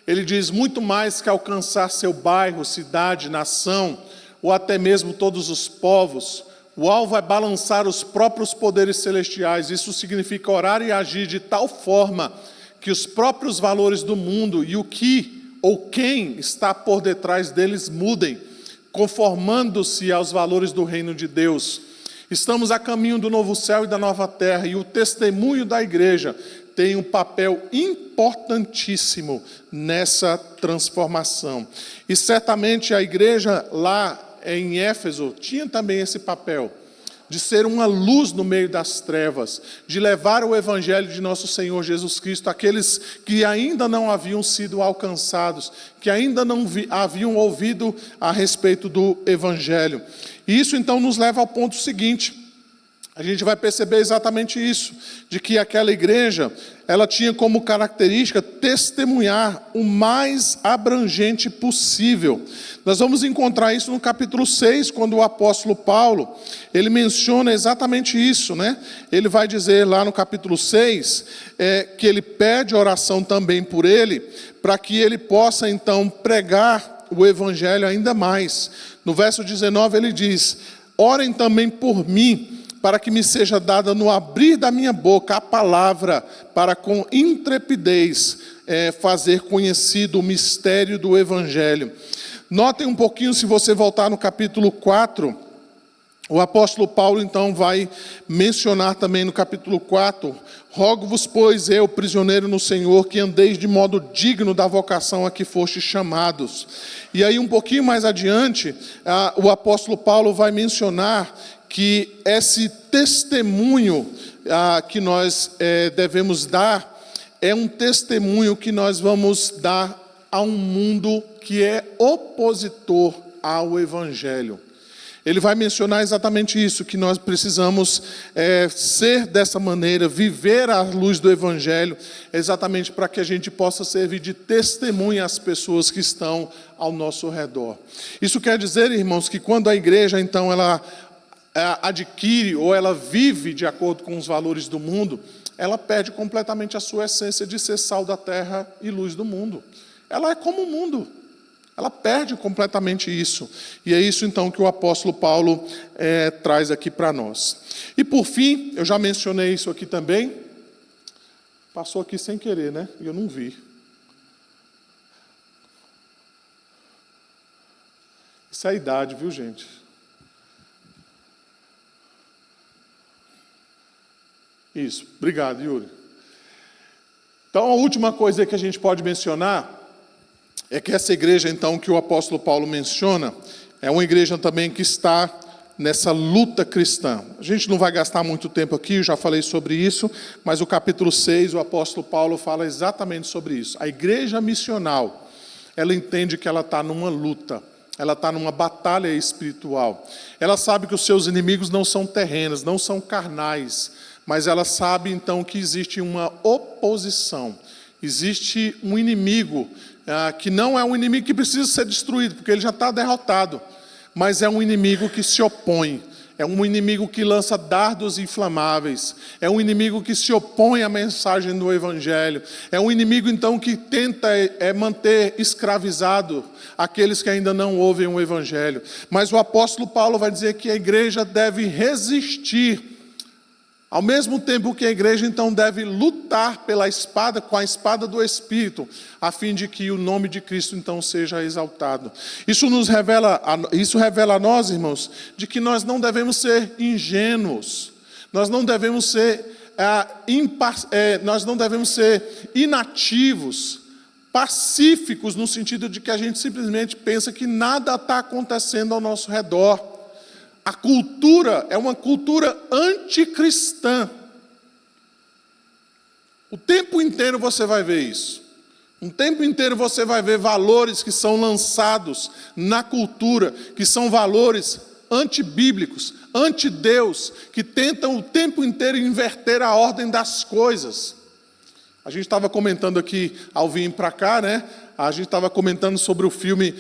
Ele diz, muito mais que alcançar seu bairro, cidade, nação, ou até mesmo todos os povos, o alvo é balançar os próprios poderes celestiais. Isso significa orar e agir de tal forma que os próprios valores do mundo e o que ou quem está por detrás deles mudem, conformando-se aos valores do reino de Deus. Estamos a caminho do novo céu e da nova terra, e o testemunho da igreja tem um papel importantíssimo nessa transformação. E certamente a igreja lá em Éfeso tinha também esse papel, de ser uma luz no meio das trevas, de levar o evangelho de nosso Senhor Jesus Cristo àqueles que ainda não haviam sido alcançados, que ainda não haviam ouvido a respeito do evangelho. E isso então nos leva ao ponto seguinte. A gente vai perceber exatamente isso, de que aquela igreja, ela tinha como característica testemunhar o mais abrangente possível. Nós vamos encontrar isso no capítulo 6, quando o apóstolo Paulo, ele menciona exatamente isso, né? Ele vai dizer lá no capítulo 6, que ele pede oração também por ele, para que ele possa então pregar o evangelho ainda mais. No verso 19 ele diz, orem também por mim, para que me seja dada no abrir da minha boca a palavra, para com intrepidez fazer conhecido o mistério do Evangelho. Notem um pouquinho, se você voltar no capítulo 4, o apóstolo Paulo então vai mencionar também no capítulo 4, rogo-vos, pois, eu, prisioneiro no Senhor, que andeis de modo digno da vocação a que fostes chamados. E aí um pouquinho mais adiante, o apóstolo Paulo vai mencionar que esse testemunho que nós devemos dar, é um testemunho que nós vamos dar a um mundo que é opositor ao Evangelho. Ele vai mencionar exatamente isso, que nós precisamos ser dessa maneira, viver à luz do Evangelho, exatamente para que a gente possa servir de testemunha às pessoas que estão ao nosso redor. Isso quer dizer, irmãos, que quando a igreja, então, ela adquire ou ela vive de acordo com os valores do mundo, ela perde completamente a sua essência de ser sal da terra e luz do mundo. Ela é como o mundo. Ela perde completamente isso. E é isso então que o apóstolo Paulo traz aqui para nós. E por fim, eu já mencionei isso aqui também. Passou aqui sem querer, né? E eu não vi. Isso é a idade, viu, gente? Isso. Obrigado, Yuri. Então, a última coisa que a gente pode mencionar é que essa igreja, então, que o apóstolo Paulo menciona, é uma igreja também que está nessa luta cristã. A gente não vai gastar muito tempo aqui, eu já falei sobre isso, mas o capítulo 6, o apóstolo Paulo fala exatamente sobre isso. A igreja missional, ela entende que ela está numa luta, ela está numa batalha espiritual. Ela sabe que os seus inimigos não são terrenos, não são carnais, mas ela sabe, então, que existe uma oposição, existe um inimigo, que não é um inimigo que precisa ser destruído, porque ele já está derrotado, mas é um inimigo que se opõe, é um inimigo que lança dardos inflamáveis, é um inimigo que se opõe à mensagem do Evangelho, é um inimigo então que tenta manter escravizado aqueles que ainda não ouvem o Evangelho. Mas o apóstolo Paulo vai dizer que a igreja deve resistir, ao mesmo tempo que a igreja então deve lutar pela espada, com a espada do Espírito, a fim de que o nome de Cristo então seja exaltado. Isso revela a nós, irmãos, de que nós não devemos ser ingênuos, nós não devemos ser inativos, pacíficos, no sentido de que a gente simplesmente pensa que nada está acontecendo ao nosso redor. A cultura é uma cultura anticristã. O tempo inteiro você vai ver isso. O tempo inteiro você vai ver valores que são lançados na cultura, que são valores antibíblicos, anti-Deus, que tentam o tempo inteiro inverter a ordem das coisas. A gente estava comentando aqui, ao vir para cá, né? A gente estava comentando sobre o filme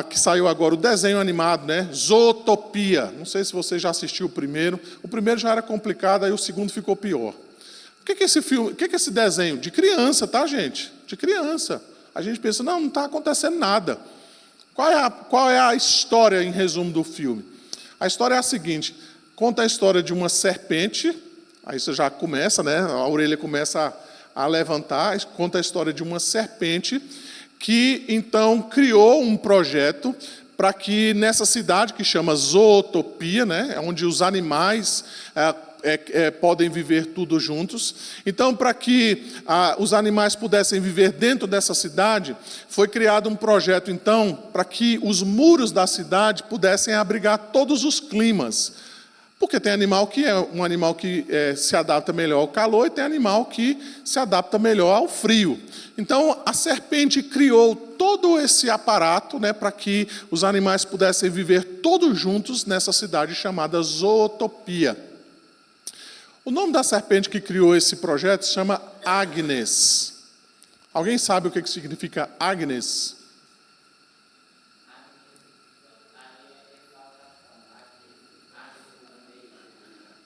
que saiu agora, o desenho animado, né? Zootopia. Não sei se você já assistiu o primeiro. O primeiro já era complicado, aí o segundo ficou pior. O que é esse filme? O que é esse desenho? De criança, tá, gente? De criança. A gente pensa, não está acontecendo nada. Qual é a história, em resumo, do filme? A história é a seguinte: conta a história de uma serpente, aí você já começa, né? A orelha começa a levantar, conta a história de uma serpente que então criou um projeto para que nessa cidade que chama Zootopia, né, onde os animais podem viver tudo juntos. Então, para que os animais pudessem viver dentro dessa cidade, foi criado um projeto então para que os muros da cidade pudessem abrigar todos os climas. Porque tem animal que é um animal que se adapta melhor ao calor e tem animal que se adapta melhor ao frio. Então, a serpente criou todo esse aparato, né, para que os animais pudessem viver todos juntos nessa cidade chamada Zootopia. O nome da serpente que criou esse projeto se chama Agnes. Alguém sabe o que significa Agnes?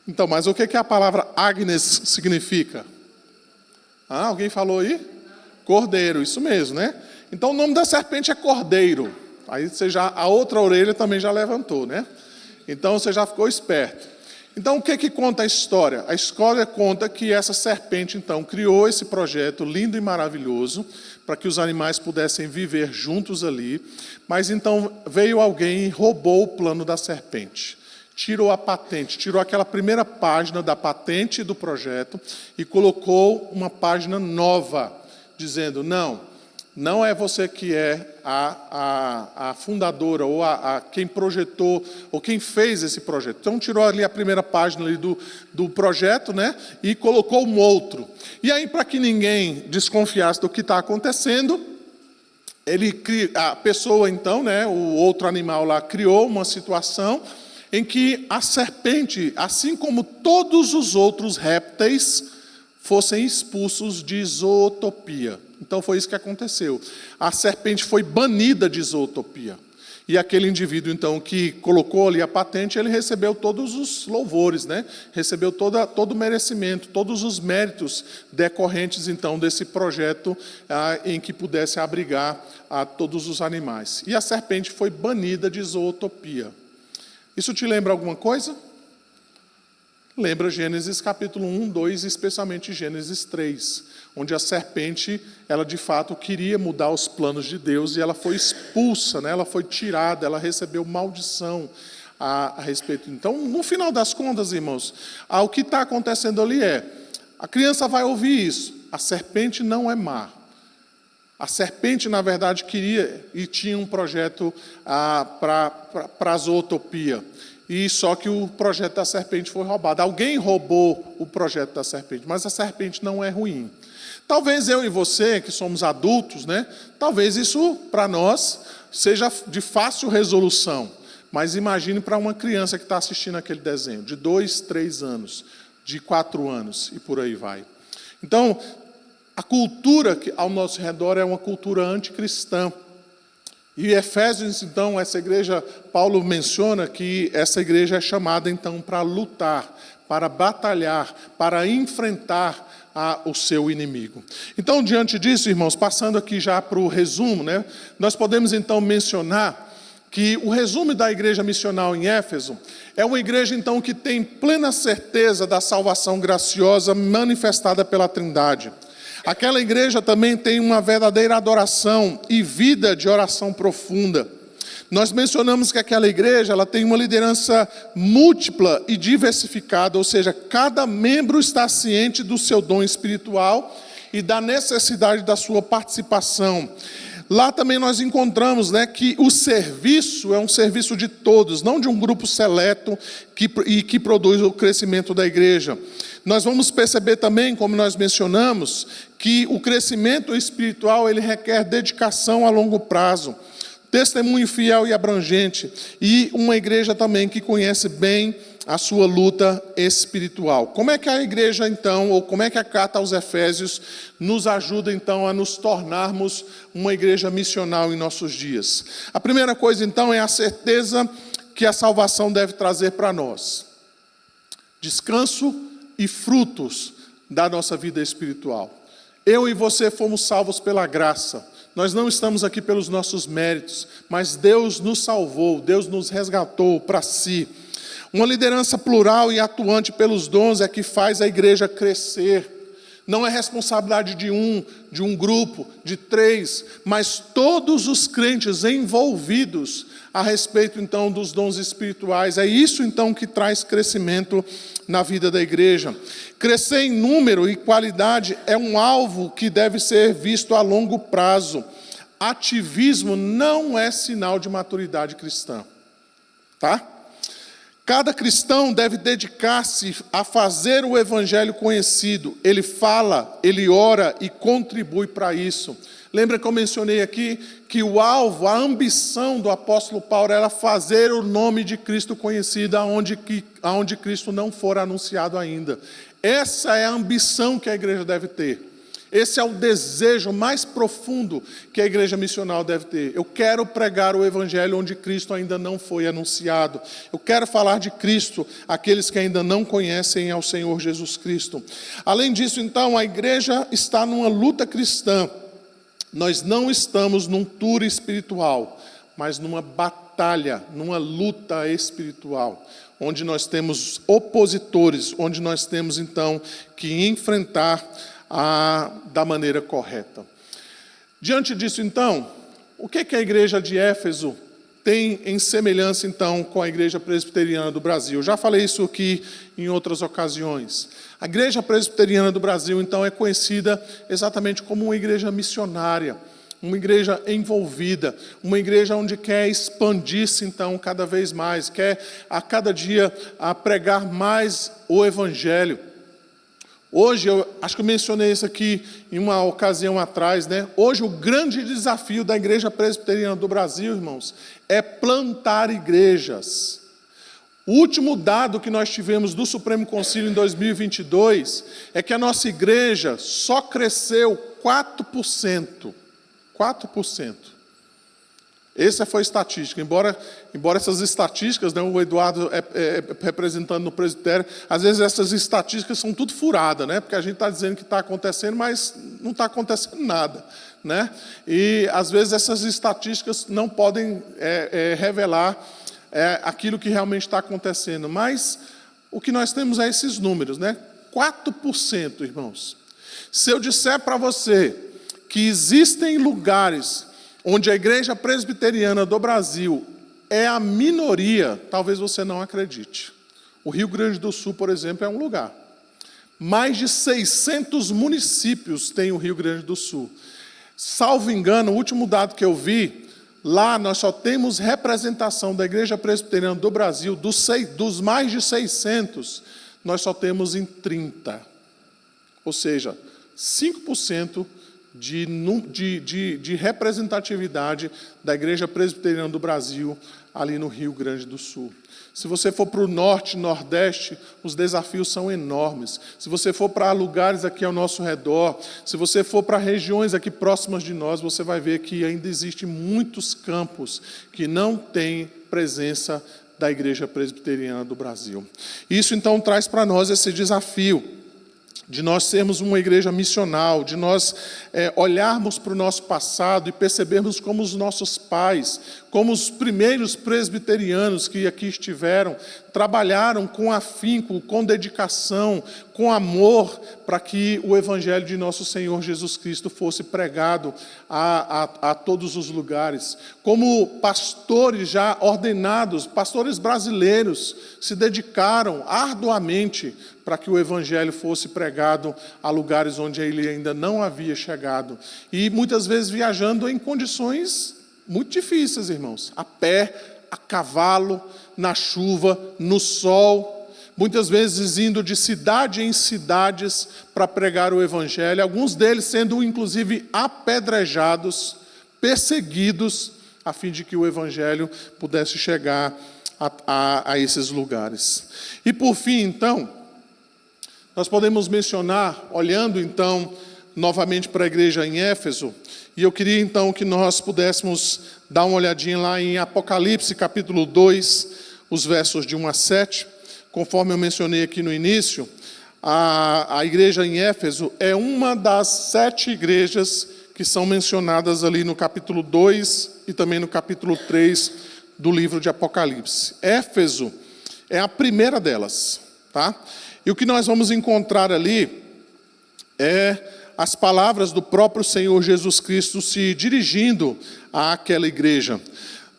Então, mas o que a palavra Agnes significa? Alguém falou aí? Cordeiro, isso mesmo, né? Então o nome da serpente é Cordeiro. Aí a outra orelha também já levantou, né? Então você já ficou esperto. Então, o que conta a história? A história conta que essa serpente, então, criou esse projeto lindo e maravilhoso para que os animais pudessem viver juntos ali, mas então veio alguém e roubou o plano da serpente. Tirou a patente, tirou aquela primeira página da patente do projeto e colocou uma página nova, dizendo, não é você que é a fundadora ou quem projetou ou quem fez esse projeto. Então tirou ali a primeira página ali do projeto, né, e colocou um outro. E aí, para que ninguém desconfiasse do que está acontecendo, a pessoa então, né, o outro animal lá, criou uma situação em que a serpente, assim como todos os outros répteis, fossem expulsos de Zootopia. Então foi isso que aconteceu. A serpente foi banida de Zootopia. E aquele indivíduo, então, que colocou ali a patente, ele recebeu todos os louvores, né? Recebeu todo o merecimento, todos os méritos decorrentes, então, desse projeto em que pudesse abrigar a todos os animais. E a serpente foi banida de Zootopia. Isso te lembra alguma coisa? Lembra Gênesis capítulo 1, 2, especialmente Gênesis 3, onde a serpente, ela de fato queria mudar os planos de Deus e ela foi expulsa, né? Ela foi tirada, ela recebeu maldição a respeito. Então, no final das contas, irmãos, o que está acontecendo ali a criança vai ouvir isso, a serpente não é má. A serpente, na verdade, queria e tinha um projeto para a Zootopia. E só que o projeto da serpente foi roubado. Alguém roubou o projeto da serpente, mas a serpente não é ruim. Talvez eu e você, que somos adultos, né? Talvez isso, para nós, seja de fácil resolução. Mas imagine para uma criança que está assistindo aquele desenho, de 2, 3 anos, de 4 anos, e por aí vai. Então, a cultura que ao nosso redor é uma cultura anticristã. E Efésios, então, essa igreja, Paulo menciona que essa igreja é chamada, então, para lutar, para batalhar, para enfrentar o seu inimigo. Então, diante disso, irmãos, passando aqui já para o resumo, né, nós podemos, então, mencionar que o resumo da igreja missional em Éfeso é uma igreja, então, que tem plena certeza da salvação graciosa manifestada pela Trindade. Aquela igreja também tem uma verdadeira adoração e vida de oração profunda. Nós mencionamos que aquela igreja ela tem uma liderança múltipla e diversificada, ou seja, cada membro está ciente do seu dom espiritual e da necessidade da sua participação. Lá também nós encontramos, né, que o serviço é um serviço de todos, não de um grupo seleto que produz o crescimento da igreja. Nós vamos perceber também, como nós mencionamos, que o crescimento espiritual ele requer dedicação a longo prazo, testemunho fiel e abrangente, e uma igreja também que conhece bem a sua luta espiritual. Como é que a igreja, então, ou como é que a carta aos Efésios nos ajuda, então, a nos tornarmos uma igreja missional em nossos dias? A primeira coisa, então, é a certeza que a salvação deve trazer para nós. Descanso e frutos da nossa vida espiritual. Eu e você fomos salvos pela graça. Nós não estamos aqui pelos nossos méritos, mas Deus nos salvou, Deus nos resgatou para si. Uma liderança plural e atuante pelos dons é que faz a igreja crescer. Não é responsabilidade de um grupo, de 3, mas todos os crentes envolvidos a respeito, então, dos dons espirituais. É isso, então, que traz crescimento na vida da igreja. Crescer em número e qualidade é um alvo que deve ser visto a longo prazo. Ativismo não é sinal de maturidade cristã. Tá? Cada cristão deve dedicar-se a fazer o evangelho conhecido. Ele fala, ele ora e contribui para isso. Lembra que eu mencionei aqui que o alvo, a ambição do apóstolo Paulo era fazer o nome de Cristo conhecido aonde Cristo não for anunciado ainda. Essa é a ambição que a igreja deve ter. Esse é o desejo mais profundo que a igreja missional deve ter. Eu quero pregar o evangelho onde Cristo ainda não foi anunciado. Eu quero falar de Cristo àqueles que ainda não conhecem ao Senhor Jesus Cristo. Além disso, então, a igreja está numa luta cristã. Nós não estamos num tour espiritual, mas numa batalha, numa luta espiritual. onde nós temos opositores, onde nós temos então que enfrentar da maneira correta. Diante disso então, o que a igreja de Éfeso tem em semelhança então com a igreja presbiteriana do Brasil? Eu já falei isso aqui em outras ocasiões. A igreja presbiteriana do Brasil então é conhecida exatamente como uma igreja missionária, uma igreja envolvida, uma igreja onde quer expandir-se então cada vez mais, quer a cada dia pregar mais o evangelho. Hoje, eu acho que eu mencionei isso aqui em uma ocasião atrás, né? Hoje o grande desafio da igreja presbiteriana do Brasil, irmãos, é plantar igrejas. O último dado que nós tivemos do Supremo Concílio em 2022 é que a nossa igreja só cresceu 4%. 4%. Essa foi a estatística. Embora essas estatísticas, né, o Eduardo representando no presbitério, às vezes essas estatísticas são tudo furadas, né? Porque a gente está dizendo que está acontecendo, mas não está acontecendo nada, né? E às vezes essas estatísticas não podem revelar aquilo que realmente está acontecendo. Mas o que nós temos é esses números, né? 4%, irmãos. Se eu disser para você que existem lugares onde a igreja presbiteriana do Brasil é a minoria, talvez você não acredite. O Rio Grande do Sul, por exemplo, é um lugar. Mais de 600 municípios tem o Rio Grande do Sul. Salvo engano, o último dado que eu vi, lá nós só temos representação da igreja presbiteriana do Brasil, dos mais de 600, nós só temos em 30. Ou seja, 5% de representatividade da igreja presbiteriana do Brasil ali no Rio Grande do Sul. Se você for para o norte, nordeste, os desafios são enormes. Se você for para lugares aqui ao nosso redor, se você for para regiões aqui próximas de nós, você vai ver que ainda existem muitos campos que não têm presença da igreja presbiteriana do Brasil. Isso então traz para nós esse desafio de nós sermos uma igreja missional, de nós olharmos para o nosso passado e percebermos como os nossos pais, como os primeiros presbiterianos que aqui estiveram, trabalharam com afinco, com dedicação, com amor, para que o evangelho de nosso Senhor Jesus Cristo fosse pregado a todos os lugares. Como pastores já ordenados, pastores brasileiros, se dedicaram arduamente para que o evangelho fosse pregado a lugares onde ele ainda não havia chegado. E muitas vezes viajando em condições muito difíceis, irmãos. A pé, a cavalo, na chuva, no sol. Muitas vezes indo de cidade em cidades para pregar o evangelho. Alguns deles sendo inclusive apedrejados, perseguidos, a fim de que o evangelho pudesse chegar a esses lugares. E por fim, então, nós podemos mencionar, olhando então novamente para a igreja em Éfeso, e eu queria então que nós pudéssemos dar uma olhadinha lá em Apocalipse, capítulo 2, os versos de 1 a 7. Conforme eu mencionei aqui no início, a igreja em Éfeso é uma das 7 igrejas que são mencionadas ali no capítulo 2 e também no capítulo 3 do livro de Apocalipse. Éfeso é a primeira delas, tá? E o que nós vamos encontrar ali é as palavras do próprio Senhor Jesus Cristo se dirigindo àquela igreja.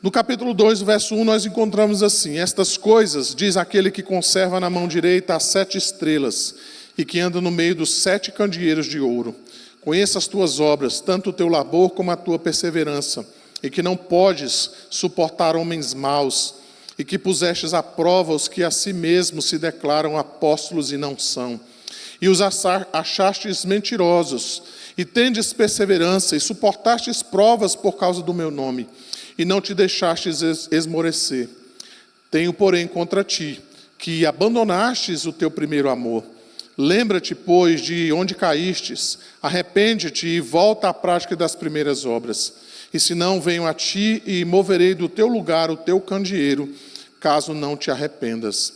No capítulo 2, verso 1, nós encontramos assim: estas coisas diz aquele que conserva na mão direita as 7 estrelas e que anda no meio dos 7 candeeiros de ouro. Conheça as tuas obras, tanto o teu labor como a tua perseverança, e que não podes suportar homens maus, e que pusestes à prova os que a si mesmos se declaram apóstolos e não são, e os achastes mentirosos, e tendes perseverança, e suportastes provas por causa do meu nome, e não te deixastes esmorecer. Tenho, porém, contra ti, que abandonastes o teu primeiro amor. Lembra-te, pois, de onde caístes, arrepende-te e volta à prática das primeiras obras. E se não, venho a ti e moverei do teu lugar o teu candeeiro, caso não te arrependas.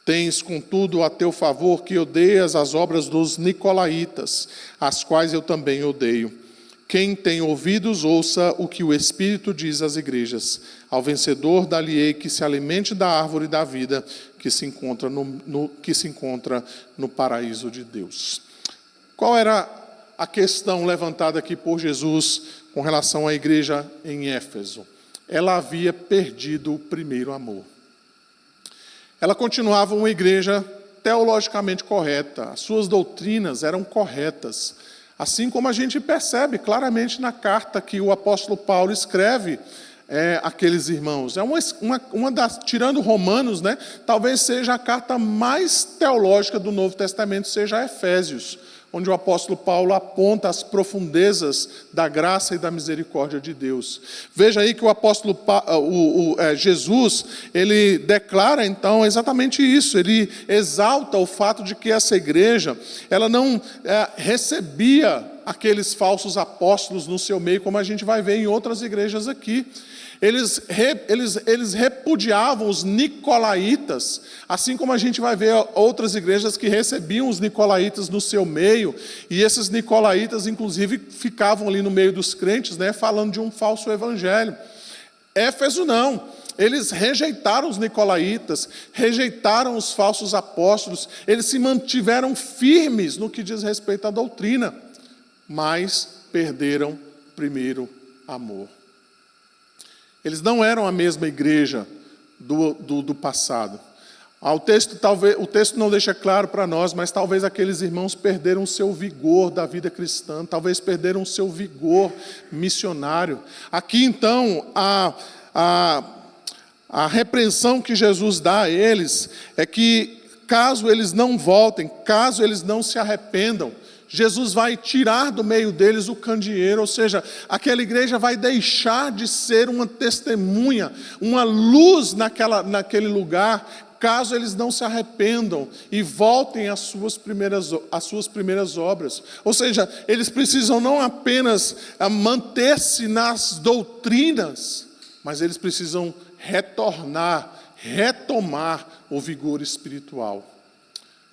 Tens, contudo, a teu favor que odeias as obras dos nicolaítas, as quais eu também odeio. Quem tem ouvidos, ouça o que o Espírito diz às igrejas. Ao vencedor, dar-lhe-ei que se alimente da árvore da vida que se encontra no paraíso de Deus. Qual era a questão levantada aqui por Jesus com relação à igreja em Éfeso? Ela havia perdido o primeiro amor. Ela continuava uma igreja teologicamente correta, as suas doutrinas eram corretas, assim como a gente percebe claramente na carta que o apóstolo Paulo escreve àqueles irmãos. É uma das, tirando Romanos, né, talvez seja a carta mais teológica do Novo Testamento, seja Efésios, onde o apóstolo Paulo aponta as profundezas da graça e da misericórdia de Deus. Veja aí que o apóstolo Jesus, ele declara então exatamente isso, ele exalta o fato de que essa igreja, ela não recebia aqueles falsos apóstolos no seu meio, como a gente vai ver em outras igrejas aqui. Eles repudiavam os nicolaítas, assim como a gente vai ver outras igrejas que recebiam os nicolaítas no seu meio, e esses nicolaítas, inclusive, ficavam ali no meio dos crentes, né, falando de um falso evangelho. Éfeso não, eles rejeitaram os nicolaítas, rejeitaram os falsos apóstolos, eles se mantiveram firmes no que diz respeito à doutrina, mas perderam primeiro amor. Eles não eram a mesma igreja do passado. O texto não deixa claro para nós, mas talvez aqueles irmãos perderam o seu vigor da vida cristã, talvez perderam o seu vigor missionário. Aqui então, a repreensão que Jesus dá a eles é que, caso eles não voltem, caso eles não se arrependam, Jesus vai tirar do meio deles o candeeiro, ou seja, aquela igreja vai deixar de ser uma testemunha, uma luz naquele lugar, caso eles não se arrependam e voltem às suas primeiras obras. Ou seja, eles precisam não apenas manter-se nas doutrinas, mas eles precisam retomar o vigor espiritual.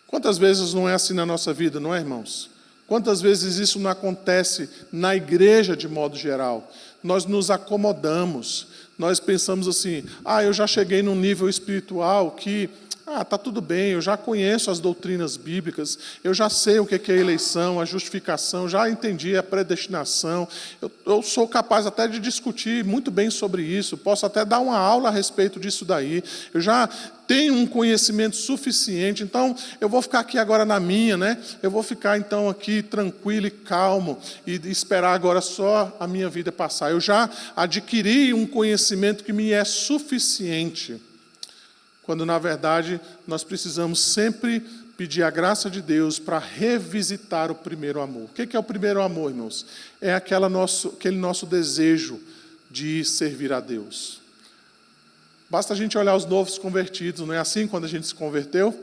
Quantas vezes não é assim na nossa vida, não é, irmãos? Quantas vezes isso não acontece na igreja de modo geral? Nós nos acomodamos, nós pensamos assim, eu já cheguei num nível espiritual que, está tudo bem, eu já conheço as doutrinas bíblicas, eu já sei o que é a eleição, a justificação, já entendi a predestinação, eu sou capaz até de discutir muito bem sobre isso, posso até dar uma aula a respeito disso daí, eu já tenho um conhecimento suficiente, então eu vou ficar aqui agora na minha, né? Eu vou ficar então aqui tranquilo e calmo e esperar agora só a minha vida passar. Eu já adquiri um conhecimento que me é suficiente. Quando, na verdade, nós precisamos sempre pedir a graça de Deus para revisitar o primeiro amor. O que é o primeiro amor, irmãos? É aquele nosso desejo de servir a Deus. Basta a gente olhar os novos convertidos, não é assim quando a gente se converteu?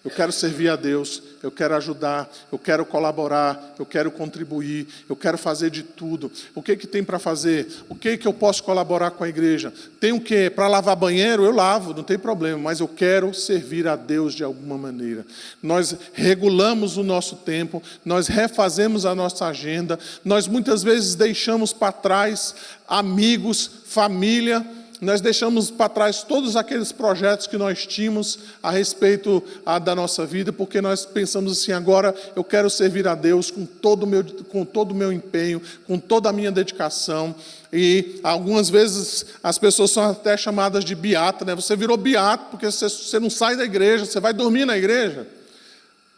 Eu quero servir a Deus, eu quero ajudar, eu quero colaborar, eu quero contribuir, eu quero fazer de tudo. O que tem para fazer? O que eu posso colaborar com a igreja? Tem o quê? Para lavar banheiro? Eu lavo, não tem problema, mas eu quero servir a Deus de alguma maneira. Nós regulamos o nosso tempo, nós refazemos a nossa agenda, nós muitas vezes deixamos para trás amigos, família, nós deixamos para trás todos aqueles projetos que nós tínhamos a respeito da nossa vida, porque nós pensamos assim, agora eu quero servir a Deus com todo o meu empenho, com toda a minha dedicação. E algumas vezes as pessoas são até chamadas de beata, né? Você virou beato porque você não sai da igreja, você vai dormir na igreja.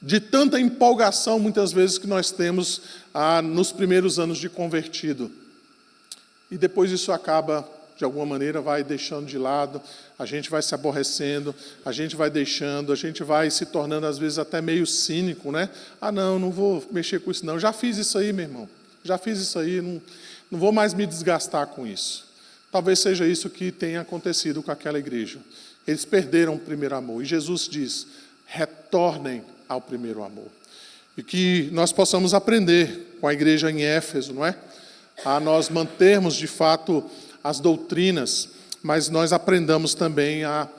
De tanta empolgação, muitas vezes, que nós temos nos primeiros anos de convertido. E depois isso acaba, de alguma maneira, vai deixando de lado, a gente vai se aborrecendo, a gente vai deixando, a gente vai se tornando, às vezes, até meio cínico, né? Não vou mexer com isso não, já fiz isso aí, meu irmão, já fiz isso aí, não vou mais me desgastar com isso. Talvez seja isso que tenha acontecido com aquela igreja. Eles perderam o primeiro amor, e Jesus diz, retornem ao primeiro amor. E que nós possamos aprender com a igreja em Éfeso, não é? A nós mantermos, de fato, as doutrinas, mas nós aprendamos também a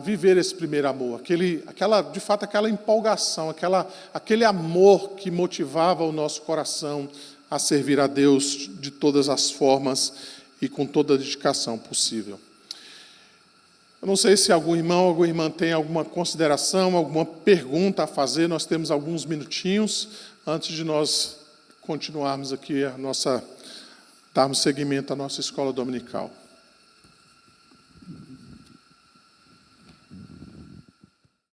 viver esse primeiro amor, de fato aquela empolgação, aquele amor que motivava o nosso coração a servir a Deus de todas as formas e com toda a dedicação possível. Eu não sei se algum irmão ou alguma irmã tem alguma consideração, alguma pergunta a fazer. Nós temos alguns minutinhos antes de nós continuarmos aqui darmos seguimento à nossa escola dominical.